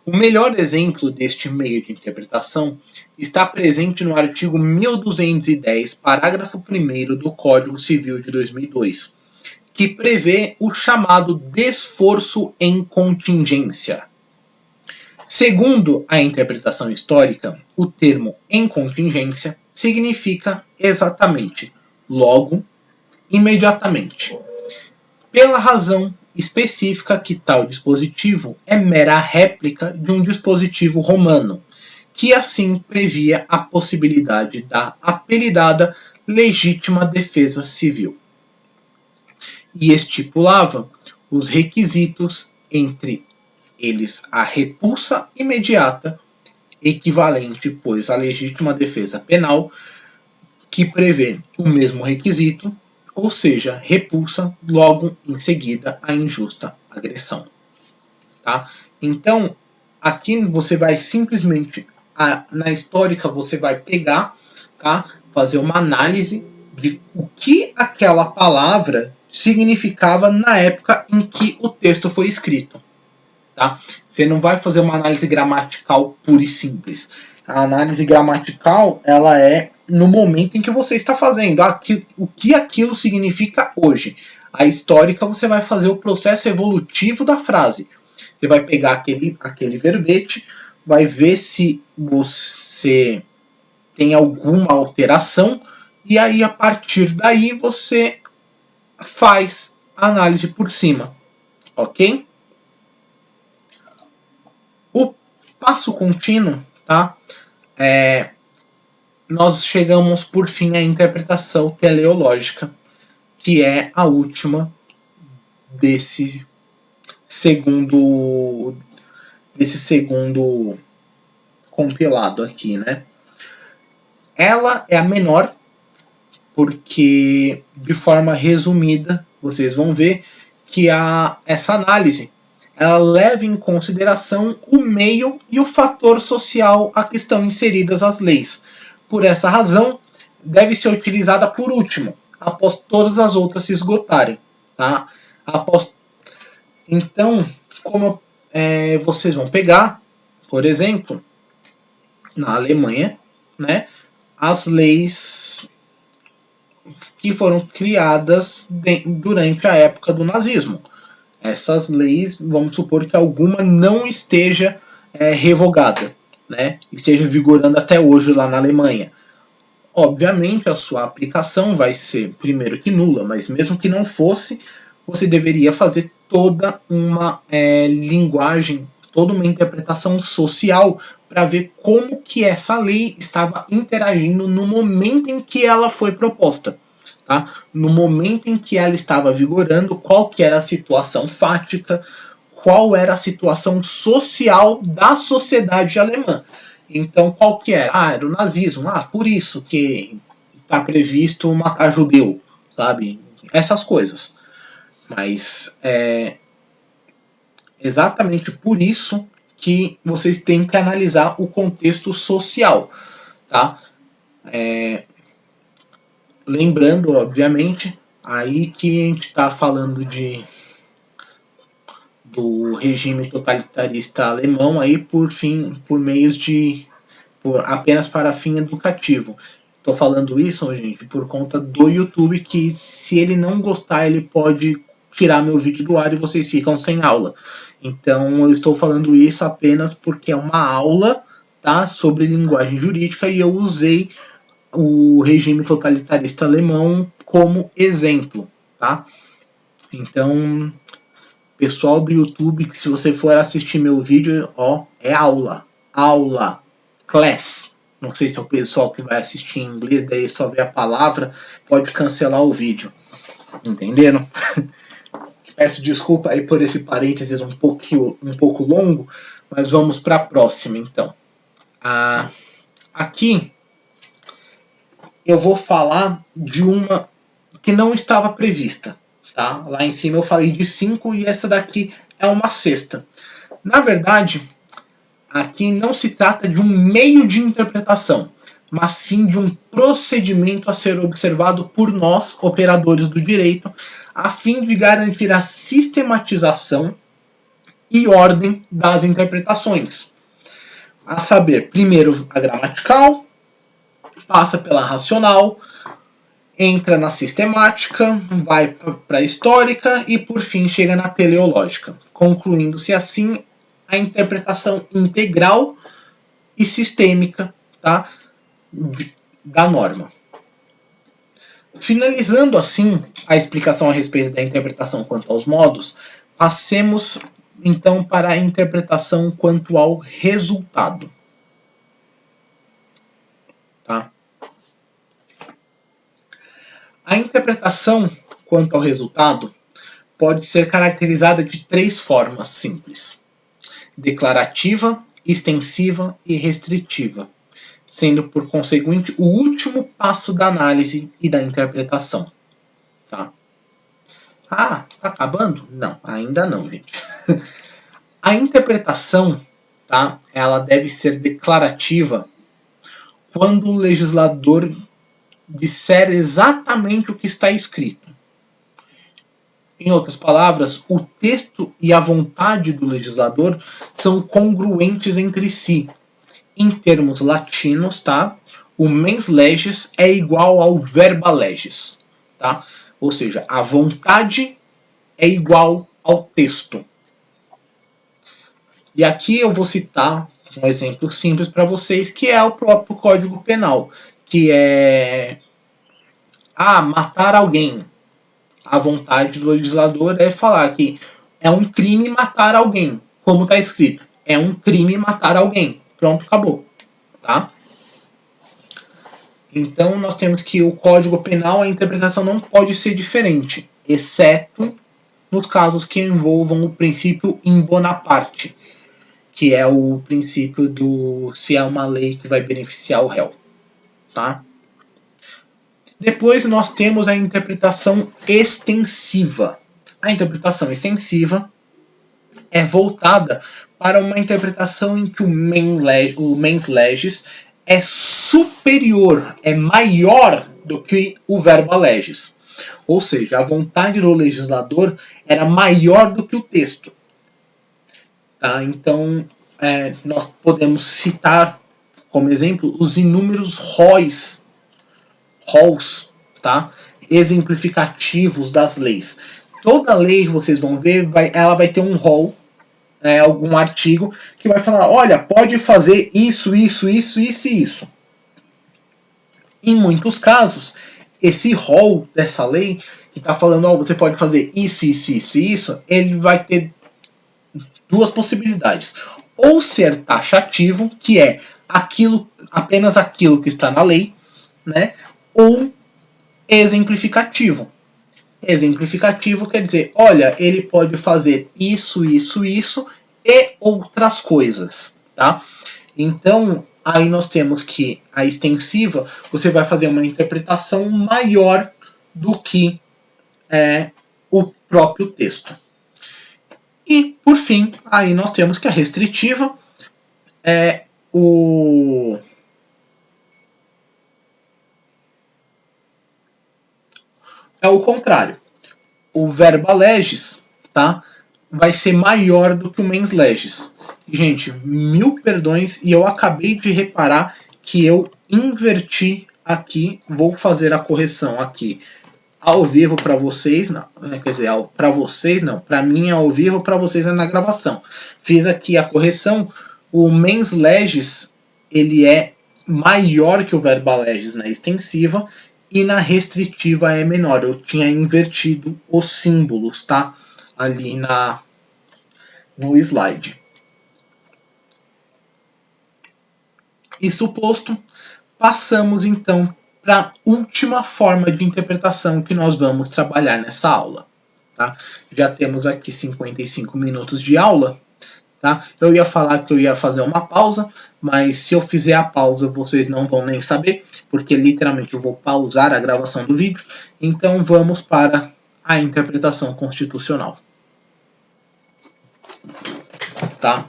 O melhor exemplo deste meio de interpretação está presente no artigo 1210, parágrafo 1º do Código Civil de 2002, que prevê o chamado desforço em contingência. Segundo a interpretação histórica, o termo em contingência significa exatamente logo, imediatamente, pela razão específica que tal dispositivo é mera réplica de um dispositivo romano, que assim previa a possibilidade da apelidada legítima defesa civil, e estipulava os requisitos, entre eles a repulsa imediata, equivalente, pois, à legítima defesa penal, que prevê o mesmo requisito, ou seja, repulsa logo em seguida à injusta agressão. Tá? Então, aqui você vai simplesmente, na histórica, você vai pegar, tá? Fazer uma análise de o que aquela palavra significava na época em que o texto foi escrito. Tá? Você não vai fazer uma análise gramatical pura e simples. A análise gramatical, ela é no momento em que você está fazendo, o que aquilo significa hoje. A histórica, você vai fazer o processo evolutivo da frase. Você vai pegar aquele verbete, vai ver se você tem alguma alteração, e aí a partir daí você faz a análise por cima, ok? O passo contínuo, tá? Nós chegamos por fim à interpretação teleológica, que é a última desse segundo compilado aqui, né? Ela é a menor, porque de forma resumida vocês vão ver que essa análise ela leva em consideração o meio e o fator social a que estão inseridas as leis. Por essa razão, deve ser utilizada por último, após todas as outras se esgotarem. Tá? Então, como vocês vão pegar, por exemplo, na Alemanha, né, as leis que foram criadas durante a época do nazismo. Essas leis, vamos supor que alguma não esteja revogada, né? Esteja vigorando até hoje lá na Alemanha. Obviamente, a sua aplicação vai ser, primeiro que nula, mas mesmo que não fosse, você deveria fazer toda uma linguagem, toda uma interpretação social para ver como que essa lei estava interagindo no momento em que ela foi proposta. Tá? No momento em que ela estava vigorando, qual que era a situação fática, qual era a situação social da sociedade alemã. Então, qual que era? Era o nazismo. Por isso que está previsto matar judeu, sabe? Essas coisas. Mas é exatamente por isso que vocês têm que analisar o contexto social, tá? Lembrando, obviamente, aí que a gente está falando do regime totalitarista alemão aí por meios apenas para fim educativo. Estou falando isso, gente, por conta do YouTube, que se ele não gostar, ele pode tirar meu vídeo do ar e vocês ficam sem aula. Então eu estou falando isso apenas porque é uma aula, tá, sobre linguagem jurídica, e eu usei o regime totalitarista alemão como exemplo, tá? Então, pessoal do YouTube, que se você for assistir meu vídeo, é aula, class. Não sei se é o pessoal que vai assistir em inglês, daí só vê a palavra, pode cancelar o vídeo. Entenderam? Peço desculpa aí por esse parênteses um pouco longo, mas vamos para a próxima então. Aqui eu vou falar de uma que não estava prevista. Tá? Lá em cima eu falei de 5 e essa daqui é uma sexta. Na verdade, aqui não se trata de um meio de interpretação, mas sim de um procedimento a ser observado por nós, operadores do direito, a fim de garantir a sistematização e ordem das interpretações. A saber, primeiro a gramatical, passa pela racional, entra na sistemática, vai para a histórica e por fim chega na teleológica, concluindo-se assim a interpretação integral e sistêmica, tá, da norma. Finalizando assim a explicação a respeito da interpretação quanto aos modos, passemos então para a interpretação quanto ao resultado. Tá? A interpretação quanto ao resultado pode ser caracterizada de 3 formas simples: declarativa, extensiva e restritiva, sendo por conseguinte o último passo da análise e da interpretação. Tá? Tá acabando? Não, ainda não, gente. A interpretação, tá, ela deve ser declarativa quando o legislador disser exatamente o que está escrito. Em outras palavras, o texto e a vontade do legislador são congruentes entre si. Em termos latinos, tá? O mens legis é igual ao verba legis, tá? Ou seja, a vontade é igual ao texto. E aqui eu vou citar um exemplo simples para vocês, que é o próprio Código Penal, que é matar alguém. A vontade do legislador é falar que é um crime matar alguém, como está escrito. É um crime matar alguém. Pronto, acabou. Tá? Então nós temos que o Código Penal, a interpretação não pode ser diferente, exceto nos casos que envolvam o princípio in bona parte, que é o princípio do se é uma lei que vai beneficiar o réu. Tá? Depois nós temos a interpretação extensiva. A interpretação extensiva é voltada para uma interpretação em que o mens legis é superior, é maior do que o verba legis. Ou seja, a vontade do legislador era maior do que o texto. Tá? Então, nós podemos citar como exemplo os inúmeros roles, tá? Exemplificativos das leis. Toda lei, vocês vão ver, ela vai ter um rol, algum artigo, que vai falar, olha, pode fazer isso, isso, isso, isso e isso. Em muitos casos, esse rol dessa lei, que está falando, você pode fazer isso, isso, isso e isso, ele vai ter 2 possibilidades. Ou ser taxativo, que é apenas aquilo que está na lei, né? Ou exemplificativo. Exemplificativo quer dizer, olha, ele pode fazer isso, isso, isso e outras coisas, tá? Então, aí nós temos que a extensiva, você vai fazer uma interpretação maior do que o próprio texto. E, por fim, aí nós temos que a restritiva é o contrário. O verba legis, tá, vai ser maior do que o mens legis. Gente, 1000 perdões, e eu acabei de reparar que eu inverti aqui. Vou fazer a correção aqui ao vivo para vocês, não, quer dizer, para vocês não, para mim é ao vivo, para vocês é na gravação. Fiz aqui a correção. O mens legis, ele é maior que o verba legis na extensiva, e na restritiva é menor. Eu tinha invertido os símbolos, tá? Ali no slide. Isso posto, passamos então para a última forma de interpretação que nós vamos trabalhar nessa aula. Tá? Já temos aqui 55 minutos de aula. Tá? Eu ia falar que eu ia fazer uma pausa, mas se eu fizer a pausa vocês não vão nem saber, porque literalmente eu vou pausar a gravação do vídeo. Então vamos para a interpretação constitucional. Tá?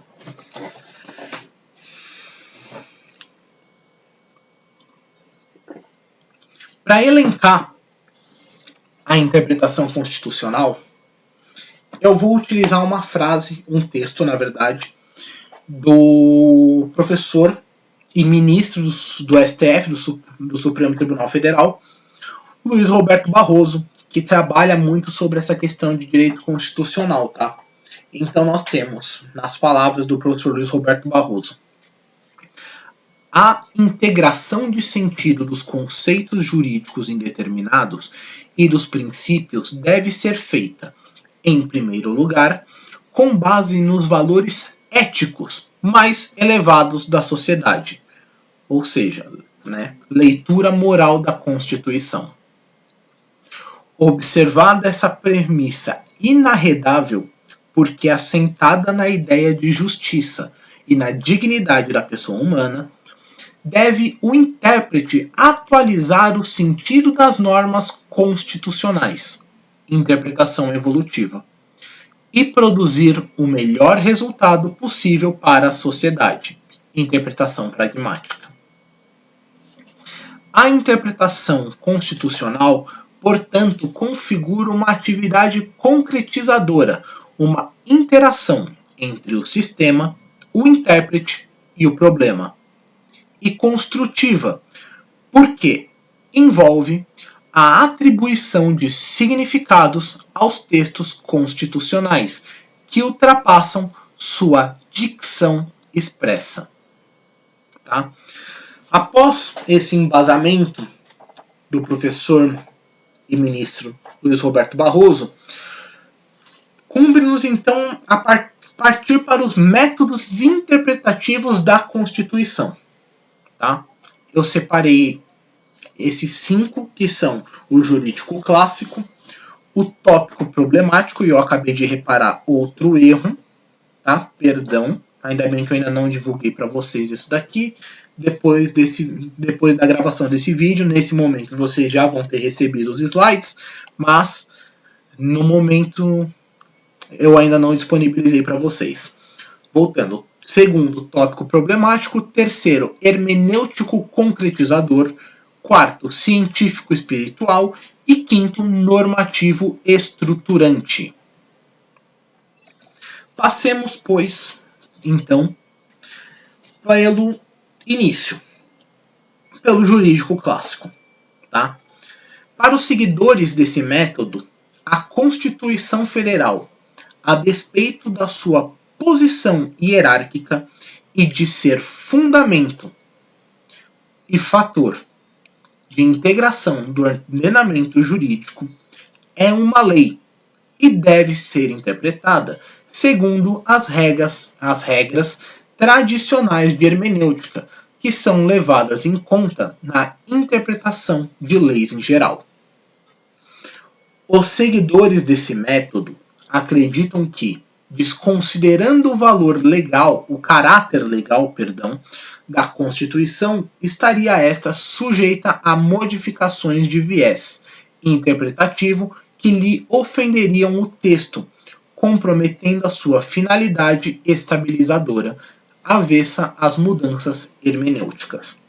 Para elencar a interpretação constitucional, eu vou utilizar uma frase, um texto, na verdade, do professor e ministro do STF, do Supremo Tribunal Federal, Luiz Roberto Barroso, que trabalha muito sobre essa questão de direito constitucional, tá? Então nós temos, nas palavras do professor Luiz Roberto Barroso, a integração de sentido dos conceitos jurídicos indeterminados e dos princípios deve ser feita, em primeiro lugar, com base nos valores éticos mais elevados da sociedade, ou seja, leitura moral da Constituição. Observada essa premissa inarredável, porque assentada na ideia de justiça e na dignidade da pessoa humana, deve o intérprete atualizar o sentido das normas constitucionais, interpretação evolutiva, e produzir o melhor resultado possível para a sociedade, interpretação pragmática. A interpretação constitucional, portanto, configura uma atividade concretizadora, uma interação entre o sistema, o intérprete e o problema, e construtiva, porque envolve a atribuição de significados aos textos constitucionais, que ultrapassam sua dicção expressa. Tá? Após esse embasamento do professor e ministro Luiz Roberto Barroso, cumpre-nos então a partir para os métodos interpretativos da Constituição. Tá? Eu separei esses 5, que são o jurídico clássico, o tópico problemático, e eu acabei de reparar outro erro, tá? Perdão, ainda bem que eu ainda não divulguei para vocês isso daqui. Depois da gravação desse vídeo, nesse momento vocês já vão ter recebido os slides, mas no momento eu ainda não disponibilizei para vocês. Voltando. Segundo, tópico problemático. Terceiro, hermenêutico concretizador. Quarto, científico espiritual. E quinto, normativo estruturante. Passemos, pois, então, pelo início, pelo jurídico clássico. Tá? Para os seguidores desse método, a Constituição Federal, a despeito da sua posição hierárquica e de ser fundamento e fator de integração do ordenamento jurídico, é uma lei e deve ser interpretada segundo as regras tradicionais de hermenêutica, que são levadas em conta na interpretação de leis em geral. Os seguidores desse método acreditam que, desconsiderando o valor legal, o caráter legal, da Constituição, estaria esta sujeita a modificações de viés interpretativo que lhe ofenderiam o texto, comprometendo a sua finalidade estabilizadora, avessa às mudanças hermenêuticas.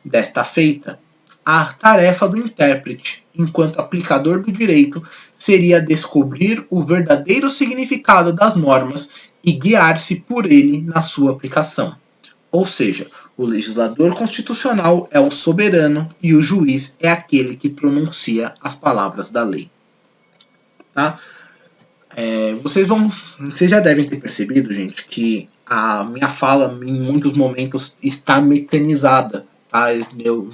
Desta feita, a tarefa do intérprete, enquanto aplicador do direito, seria descobrir o verdadeiro significado das normas e guiar-se por ele na sua aplicação. Ou seja, o legislador constitucional é o soberano e o juiz é aquele que pronuncia as palavras da lei. Tá? Vocês já devem ter percebido, gente, que a minha fala em muitos momentos está mecanizada. Tá?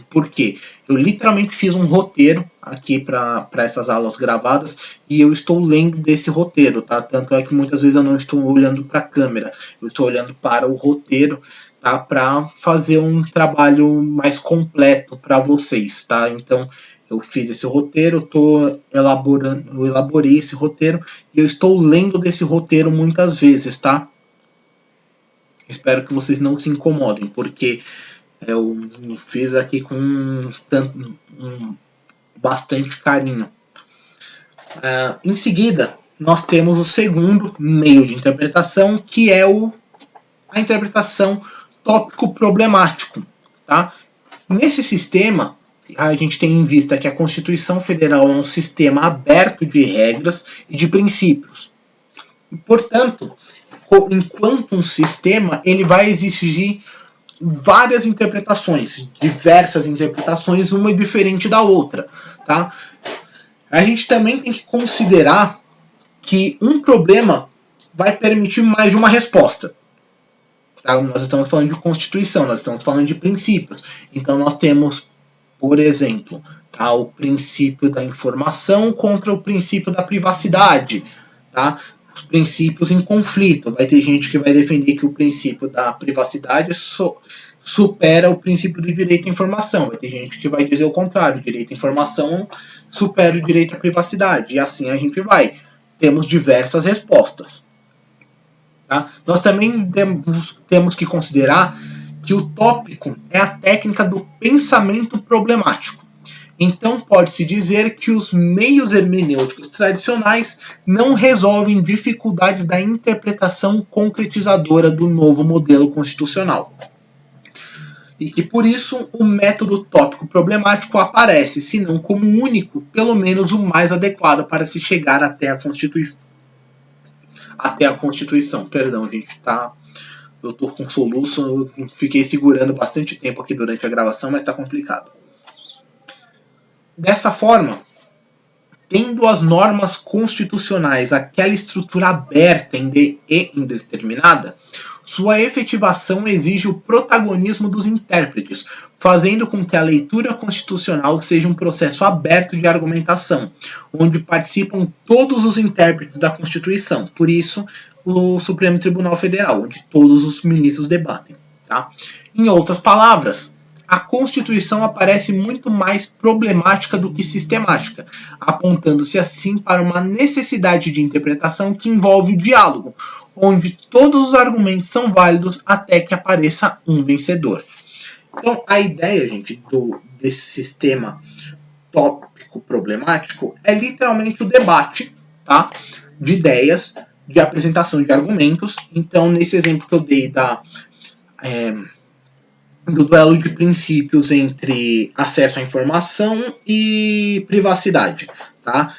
Por quê? Eu literalmente fiz um roteiro aqui para essas aulas gravadas e eu estou lendo desse roteiro, tá? Tanto é que muitas vezes eu não estou olhando para a câmera, eu estou olhando para o roteiro, tá? Para fazer um trabalho mais completo para vocês, tá? Então Eu fiz esse roteiro, eu elaborei esse roteiro e eu estou lendo desse roteiro muitas vezes, tá? Espero que vocês não se incomodem, porque eu fiz aqui com bastante carinho. Em seguida, nós temos o segundo meio de interpretação, que é a interpretação tópico problemático. Tá? Nesse sistema, a gente tem em vista que a Constituição Federal é um sistema aberto de regras e de princípios. Portanto, enquanto um sistema, ele vai exigir várias interpretações, diversas interpretações, uma diferente da outra. Tá? A gente também tem que considerar que um problema vai permitir mais de uma resposta. Tá? Nós estamos falando de Constituição, nós estamos falando de princípios. Então nós temos, por exemplo, tá, o princípio da informação contra o princípio da privacidade. Tá? Os princípios em conflito. Vai ter gente que vai defender que o princípio da privacidade supera o princípio do direito à informação. Vai ter gente que vai dizer o contrário. O direito à informação supera o direito à privacidade. E assim a gente vai. Temos diversas respostas. Tá? Nós também temos que considerar que o tópico é a técnica do pensamento problemático. Então, pode-se dizer que os meios hermenêuticos tradicionais não resolvem dificuldades da interpretação concretizadora do novo modelo constitucional. E que, por isso, o método tópico problemático aparece, se não como único, pelo menos o mais adequado para se chegar até a Constituição. Perdão, gente, tá? Eu tô com soluço, eu fiquei segurando bastante tempo aqui durante a gravação, mas tá complicado. Dessa forma, tendo as normas constitucionais aquela estrutura aberta e indeterminada, sua efetivação exige o protagonismo dos intérpretes, fazendo com que a leitura constitucional seja um processo aberto de argumentação, onde participam todos os intérpretes da Constituição. Por isso, o Supremo Tribunal Federal, onde todos os ministros debatem. Tá? Em outras palavras, a Constituição aparece muito mais problemática do que sistemática, apontando-se assim para uma necessidade de interpretação que envolve o diálogo, onde todos os argumentos são válidos até que apareça um vencedor. Então, a ideia, gente, desse sistema tópico problemático é literalmente o debate, tá, de ideias, de apresentação de argumentos. Então, nesse exemplo que eu dei do duelo de princípios entre acesso à informação e privacidade, tá?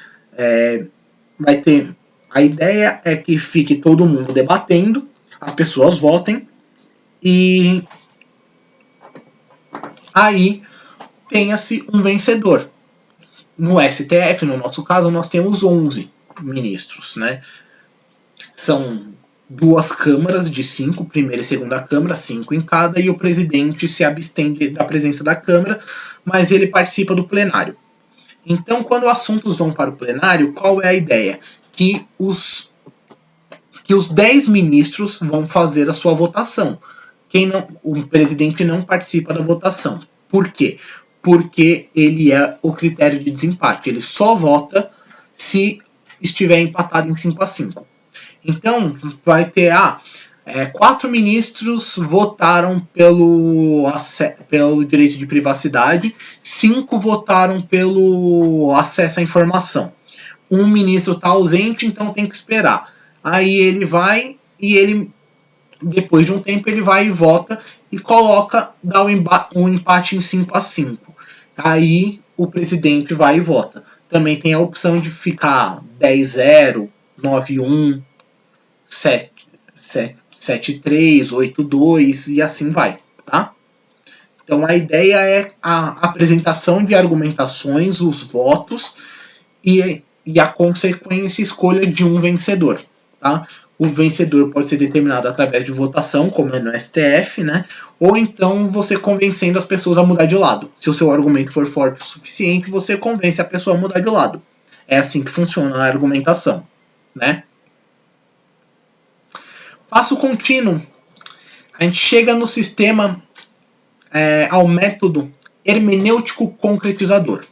Vai ter, a ideia é que fique todo mundo debatendo, as pessoas votem e aí tenha-se um vencedor. No STF, no nosso caso, nós temos 11 ministros, né? São 2 câmaras de 5, primeira e segunda câmara, 5 em cada, e o presidente se abstém da presença da Câmara, mas ele participa do plenário. Então, quando assuntos vão para o plenário, qual é a ideia? Que os 10 ministros vão fazer a sua votação. O presidente não participa da votação. Por quê? Porque ele é o critério de desempate. Ele só vota se estiver empatado em 5-5. Então, vai ter 4 ministros votaram pelo direito de privacidade, 5 votaram pelo acesso à informação. Um ministro está ausente, então tem que esperar. Aí ele vai e depois de um tempo, ele vai e vota e dá um empate em 5-5. Aí o presidente vai e vota. Também tem a opção de ficar 10-0, 9-1, 7-3, 8-2 e assim vai, tá? Então a ideia é a apresentação de argumentações, os votos e a consequência escolha de um vencedor, tá? O vencedor pode ser determinado através de votação, como é no STF, né? Ou então você convencendo as pessoas a mudar de lado. Se o seu argumento for forte o suficiente, você convence a pessoa a mudar de lado. É assim que funciona a argumentação, né? Passo contínuo. A gente chega no sistema, ao método hermenêutico concretizador.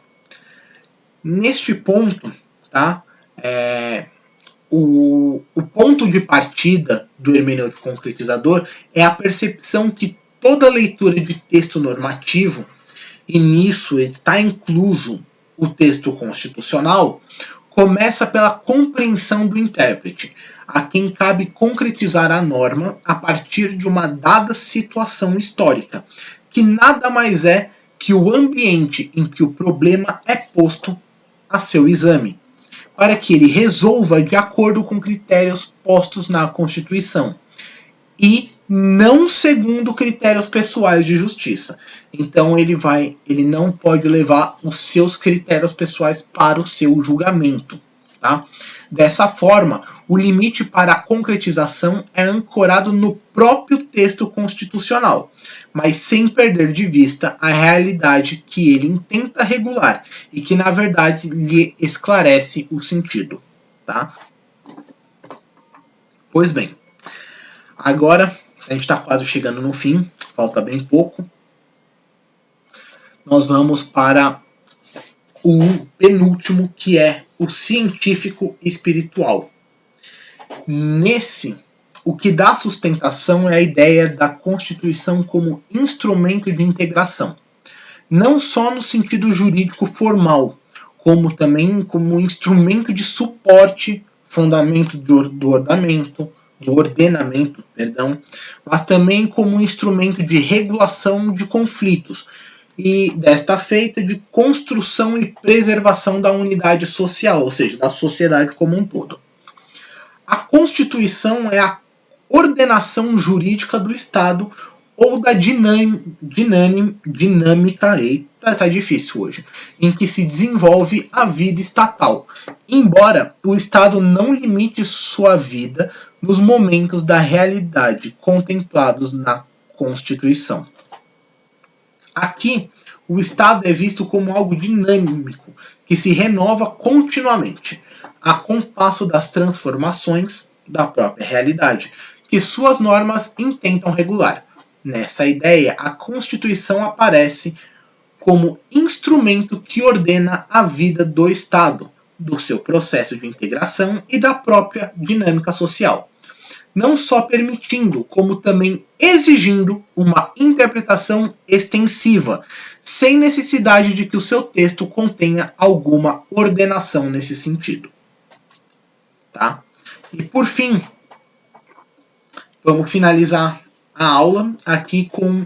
Neste ponto, tá? O ponto de partida do hermenêutico concretizador é a percepção que toda leitura de texto normativo, e nisso está incluso o texto constitucional, começa pela compreensão do intérprete, a quem cabe concretizar a norma a partir de uma dada situação histórica, que nada mais é que o ambiente em que o problema é posto a seu exame, para que ele resolva de acordo com critérios postos na Constituição e não segundo critérios pessoais de justiça. Então ele não pode levar os seus critérios pessoais para o seu julgamento, tá? Dessa forma, o limite para a concretização é ancorado no próprio texto constitucional, mas sem perder de vista a realidade que ele intenta regular e que na verdade lhe esclarece o sentido, tá? Pois bem, agora a gente está quase chegando no fim, falta bem pouco. Nós vamos para o penúltimo, que é o científico espiritual. Nesse, o que dá sustentação é a ideia da Constituição como instrumento de integração, não só no sentido jurídico formal, como também como instrumento de suporte, fundamento do ordenamento, mas também como instrumento de regulação de conflitos, e desta feita de construção e preservação da unidade social, ou seja, da sociedade como um todo. A Constituição é a ordenação jurídica do Estado ou da dinâmica, tá difícil hoje, em que se desenvolve a vida estatal, embora o Estado não limite sua vida nos momentos da realidade contemplados na Constituição. Aqui, o Estado é visto como algo dinâmico, que se renova continuamente, a compasso das transformações da própria realidade, que suas normas intentam regular. Nessa ideia, a Constituição aparece como instrumento que ordena a vida do Estado, do seu processo de integração e da própria dinâmica social, não só permitindo, como também exigindo uma interpretação extensiva, sem necessidade de que o seu texto contenha alguma ordenação nesse sentido. Tá? E por fim, vamos finalizar a aula aqui com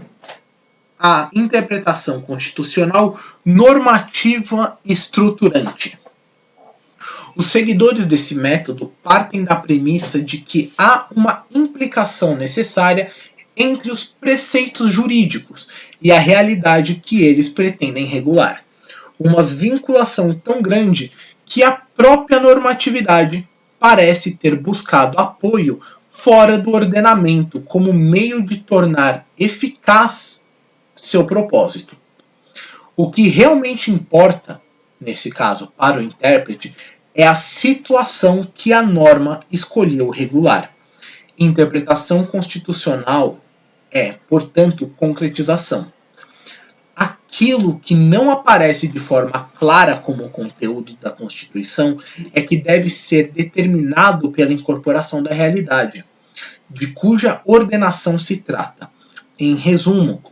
a interpretação constitucional normativa estruturante. Os seguidores desse método partem da premissa de que há uma implicação necessária entre os preceitos jurídicos e a realidade que eles pretendem regular. Uma vinculação tão grande que a própria normatividade parece ter buscado apoio fora do ordenamento como meio de tornar eficaz seu propósito. O que realmente importa, nesse caso para o intérprete, é a situação que a norma escolheu regular. Interpretação constitucional é, portanto, concretização. Aquilo que não aparece de forma clara como conteúdo da Constituição é que deve ser determinado pela incorporação da realidade, de cuja ordenação se trata. Em resumo,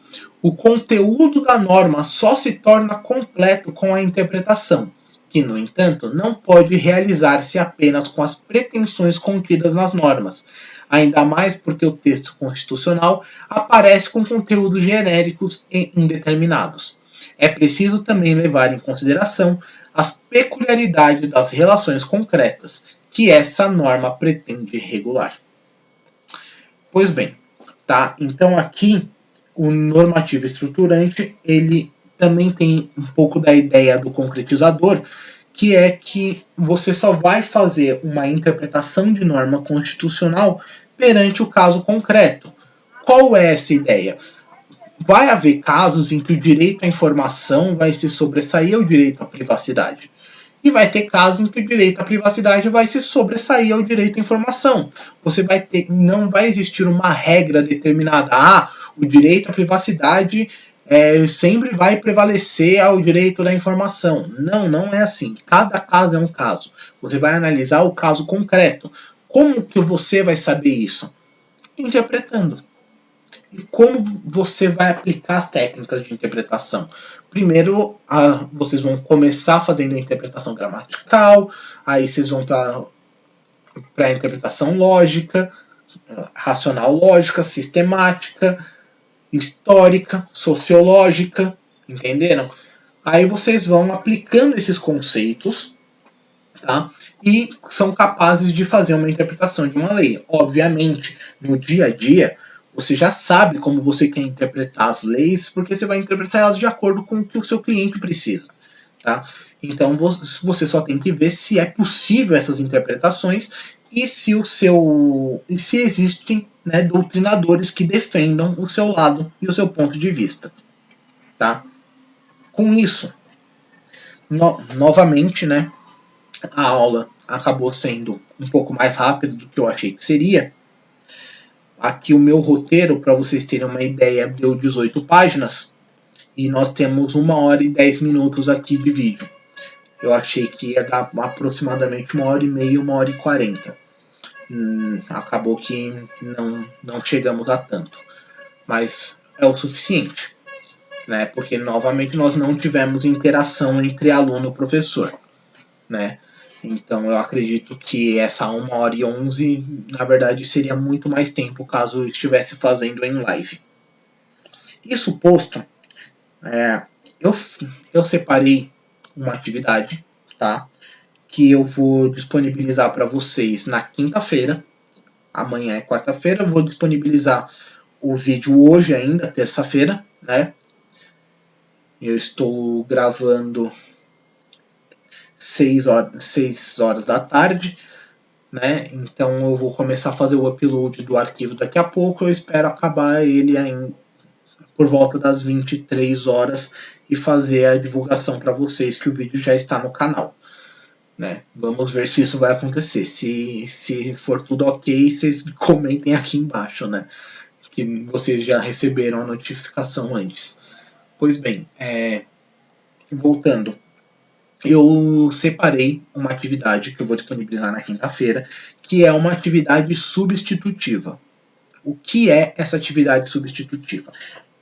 o conteúdo da norma só se torna completo com a interpretação, que, no entanto, não pode realizar-se apenas com as pretensões contidas nas normas, ainda mais porque o texto constitucional aparece com conteúdos genéricos e indeterminados. É preciso também levar em consideração as peculiaridades das relações concretas que essa norma pretende regular. Pois bem, tá? Então aqui o normativo estruturante, ele também tem um pouco da ideia do concretizador, que é que você só vai fazer uma interpretação de norma constitucional perante o caso concreto. Qual é essa ideia? Vai haver casos em que o direito à informação vai se sobressair ao direito à privacidade. E vai ter casos em que o direito à privacidade vai se sobressair ao direito à informação. Não vai existir uma regra determinada. O direito à privacidade sempre vai prevalecer ao direito da informação. Não, não é assim. Cada caso é um caso. Você vai analisar o caso concreto. Como que você vai saber isso? Interpretando. E como você vai aplicar as técnicas de interpretação? Primeiro, vocês vão começar fazendo a interpretação gramatical, aí vocês vão para a interpretação lógica, racional lógica, sistemática, histórica, sociológica, entenderam? Aí vocês vão aplicando esses conceitos, tá? E são capazes de fazer uma interpretação de uma lei. Obviamente, no dia a dia, você já sabe como você quer interpretar as leis, porque você vai interpretar elas de acordo com o que o seu cliente precisa, tá? Então você só tem que ver se é possível essas interpretações e se existem, né, doutrinadores que defendam o seu lado e o seu ponto de vista, tá? Com isso, novamente, né, a aula acabou sendo um pouco mais rápida do que eu achei que seria. Aqui o meu roteiro, para vocês terem uma ideia, deu 18 páginas e nós temos 1 hora e 10 minutos aqui de vídeo. Eu achei que ia dar aproximadamente 1 hora e meia, 1 hora e 40. Acabou que não chegamos a tanto. Mas é o suficiente, né? Porque novamente nós não tivemos interação entre aluno e professor, né? Então eu acredito que essa 1 hora e 11, na verdade, seria muito mais tempo caso eu estivesse fazendo em live. Isso posto, eu separei uma atividade, tá? Que eu vou disponibilizar para vocês na quinta-feira. Amanhã é quarta-feira, eu vou disponibilizar o vídeo hoje ainda, terça-feira, né? Eu estou gravando 6 horas da tarde, né? Então eu vou começar a fazer o upload do arquivo daqui a pouco. Eu espero acabar ele por volta das 23 horas e fazer a divulgação para vocês que o vídeo já está no canal, né? Vamos ver se isso vai acontecer. Se for tudo ok, vocês comentem aqui embaixo, né? Que vocês já receberam a notificação antes. Pois bem, voltando. Eu separei uma atividade que eu vou disponibilizar na quinta-feira, que é uma atividade substitutiva. O que é essa atividade substitutiva?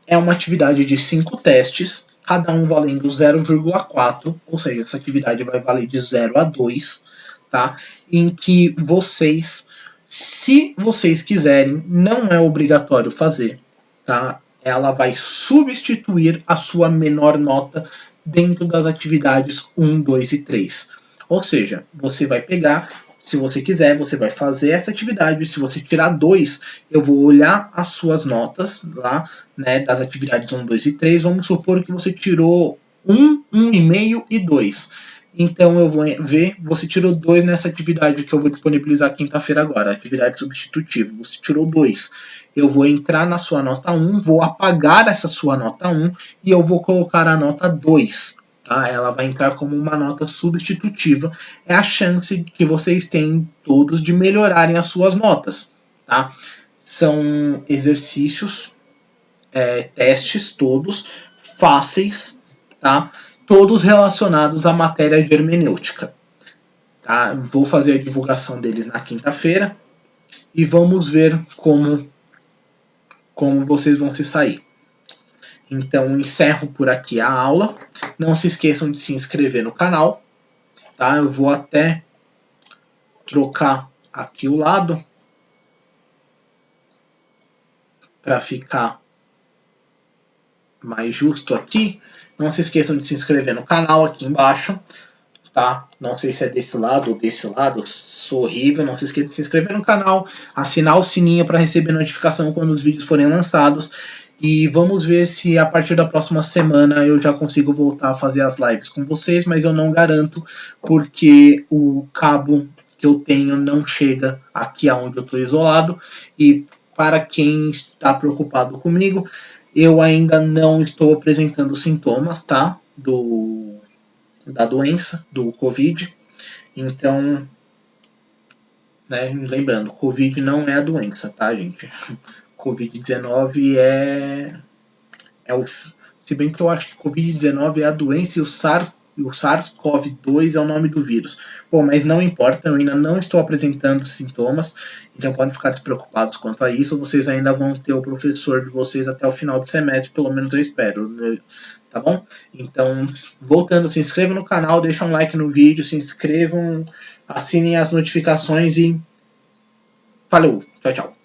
É uma atividade de 5 testes, cada um valendo 0,4, ou seja, essa atividade vai valer de 0 a 2, tá? Em que vocês, se vocês quiserem, não é obrigatório fazer, tá? Ela vai substituir a sua menor nota dentro das atividades 1, 2 e 3. Ou seja, você vai pegar, se você quiser, você vai fazer essa atividade. Se você tirar 2, eu vou olhar as suas notas lá, né, das atividades 1, 2 e 3. Vamos supor que você tirou 1, 1,5 e 2. Então eu vou ver, você tirou 2 nessa atividade que eu vou disponibilizar quinta-feira agora, atividade substitutiva. Você tirou 2. Eu vou entrar na sua nota 1, vou apagar essa sua nota 1 e eu vou colocar a nota 2. Tá? Ela vai entrar como uma nota substitutiva. É a chance que vocês têm todos de melhorarem as suas notas. Tá? São exercícios, testes todos fáceis, tá? Todos relacionados à matéria de hermenêutica. Tá? Vou fazer a divulgação deles na quinta-feira e vamos ver como vocês vão se sair. Então encerro por aqui a aula. Não se esqueçam de se inscrever no canal, tá? Eu vou até trocar aqui o lado para ficar mais justo aqui. Não se esqueçam de se inscrever no canal aqui embaixo, tá? Não sei se é desse lado ou desse lado, sou horrível. Não se esqueça de se inscrever no canal, assinar o sininho para receber notificação quando os vídeos forem lançados. E vamos ver se a partir da próxima semana eu já consigo voltar a fazer as lives com vocês, mas eu não garanto porque o cabo que eu tenho não chega aqui aonde eu estou isolado. E para quem está preocupado comigo, eu ainda não estou apresentando sintomas, tá? Da doença, do Covid. Então, né, lembrando, Covid não é a doença, tá, gente? Covid-19 Se bem que eu acho que Covid-19 é a doença e o SARS-CoV-2 é o nome do vírus. Bom, mas não importa, eu ainda não estou apresentando sintomas, então podem ficar despreocupados quanto a isso. Vocês ainda vão ter o professor de vocês até o final do semestre, pelo menos eu espero, né? Tá bom? Então, voltando, se inscrevam no canal, deixem um like no vídeo, se inscrevam, assinem as notificações e falou, tchau, tchau.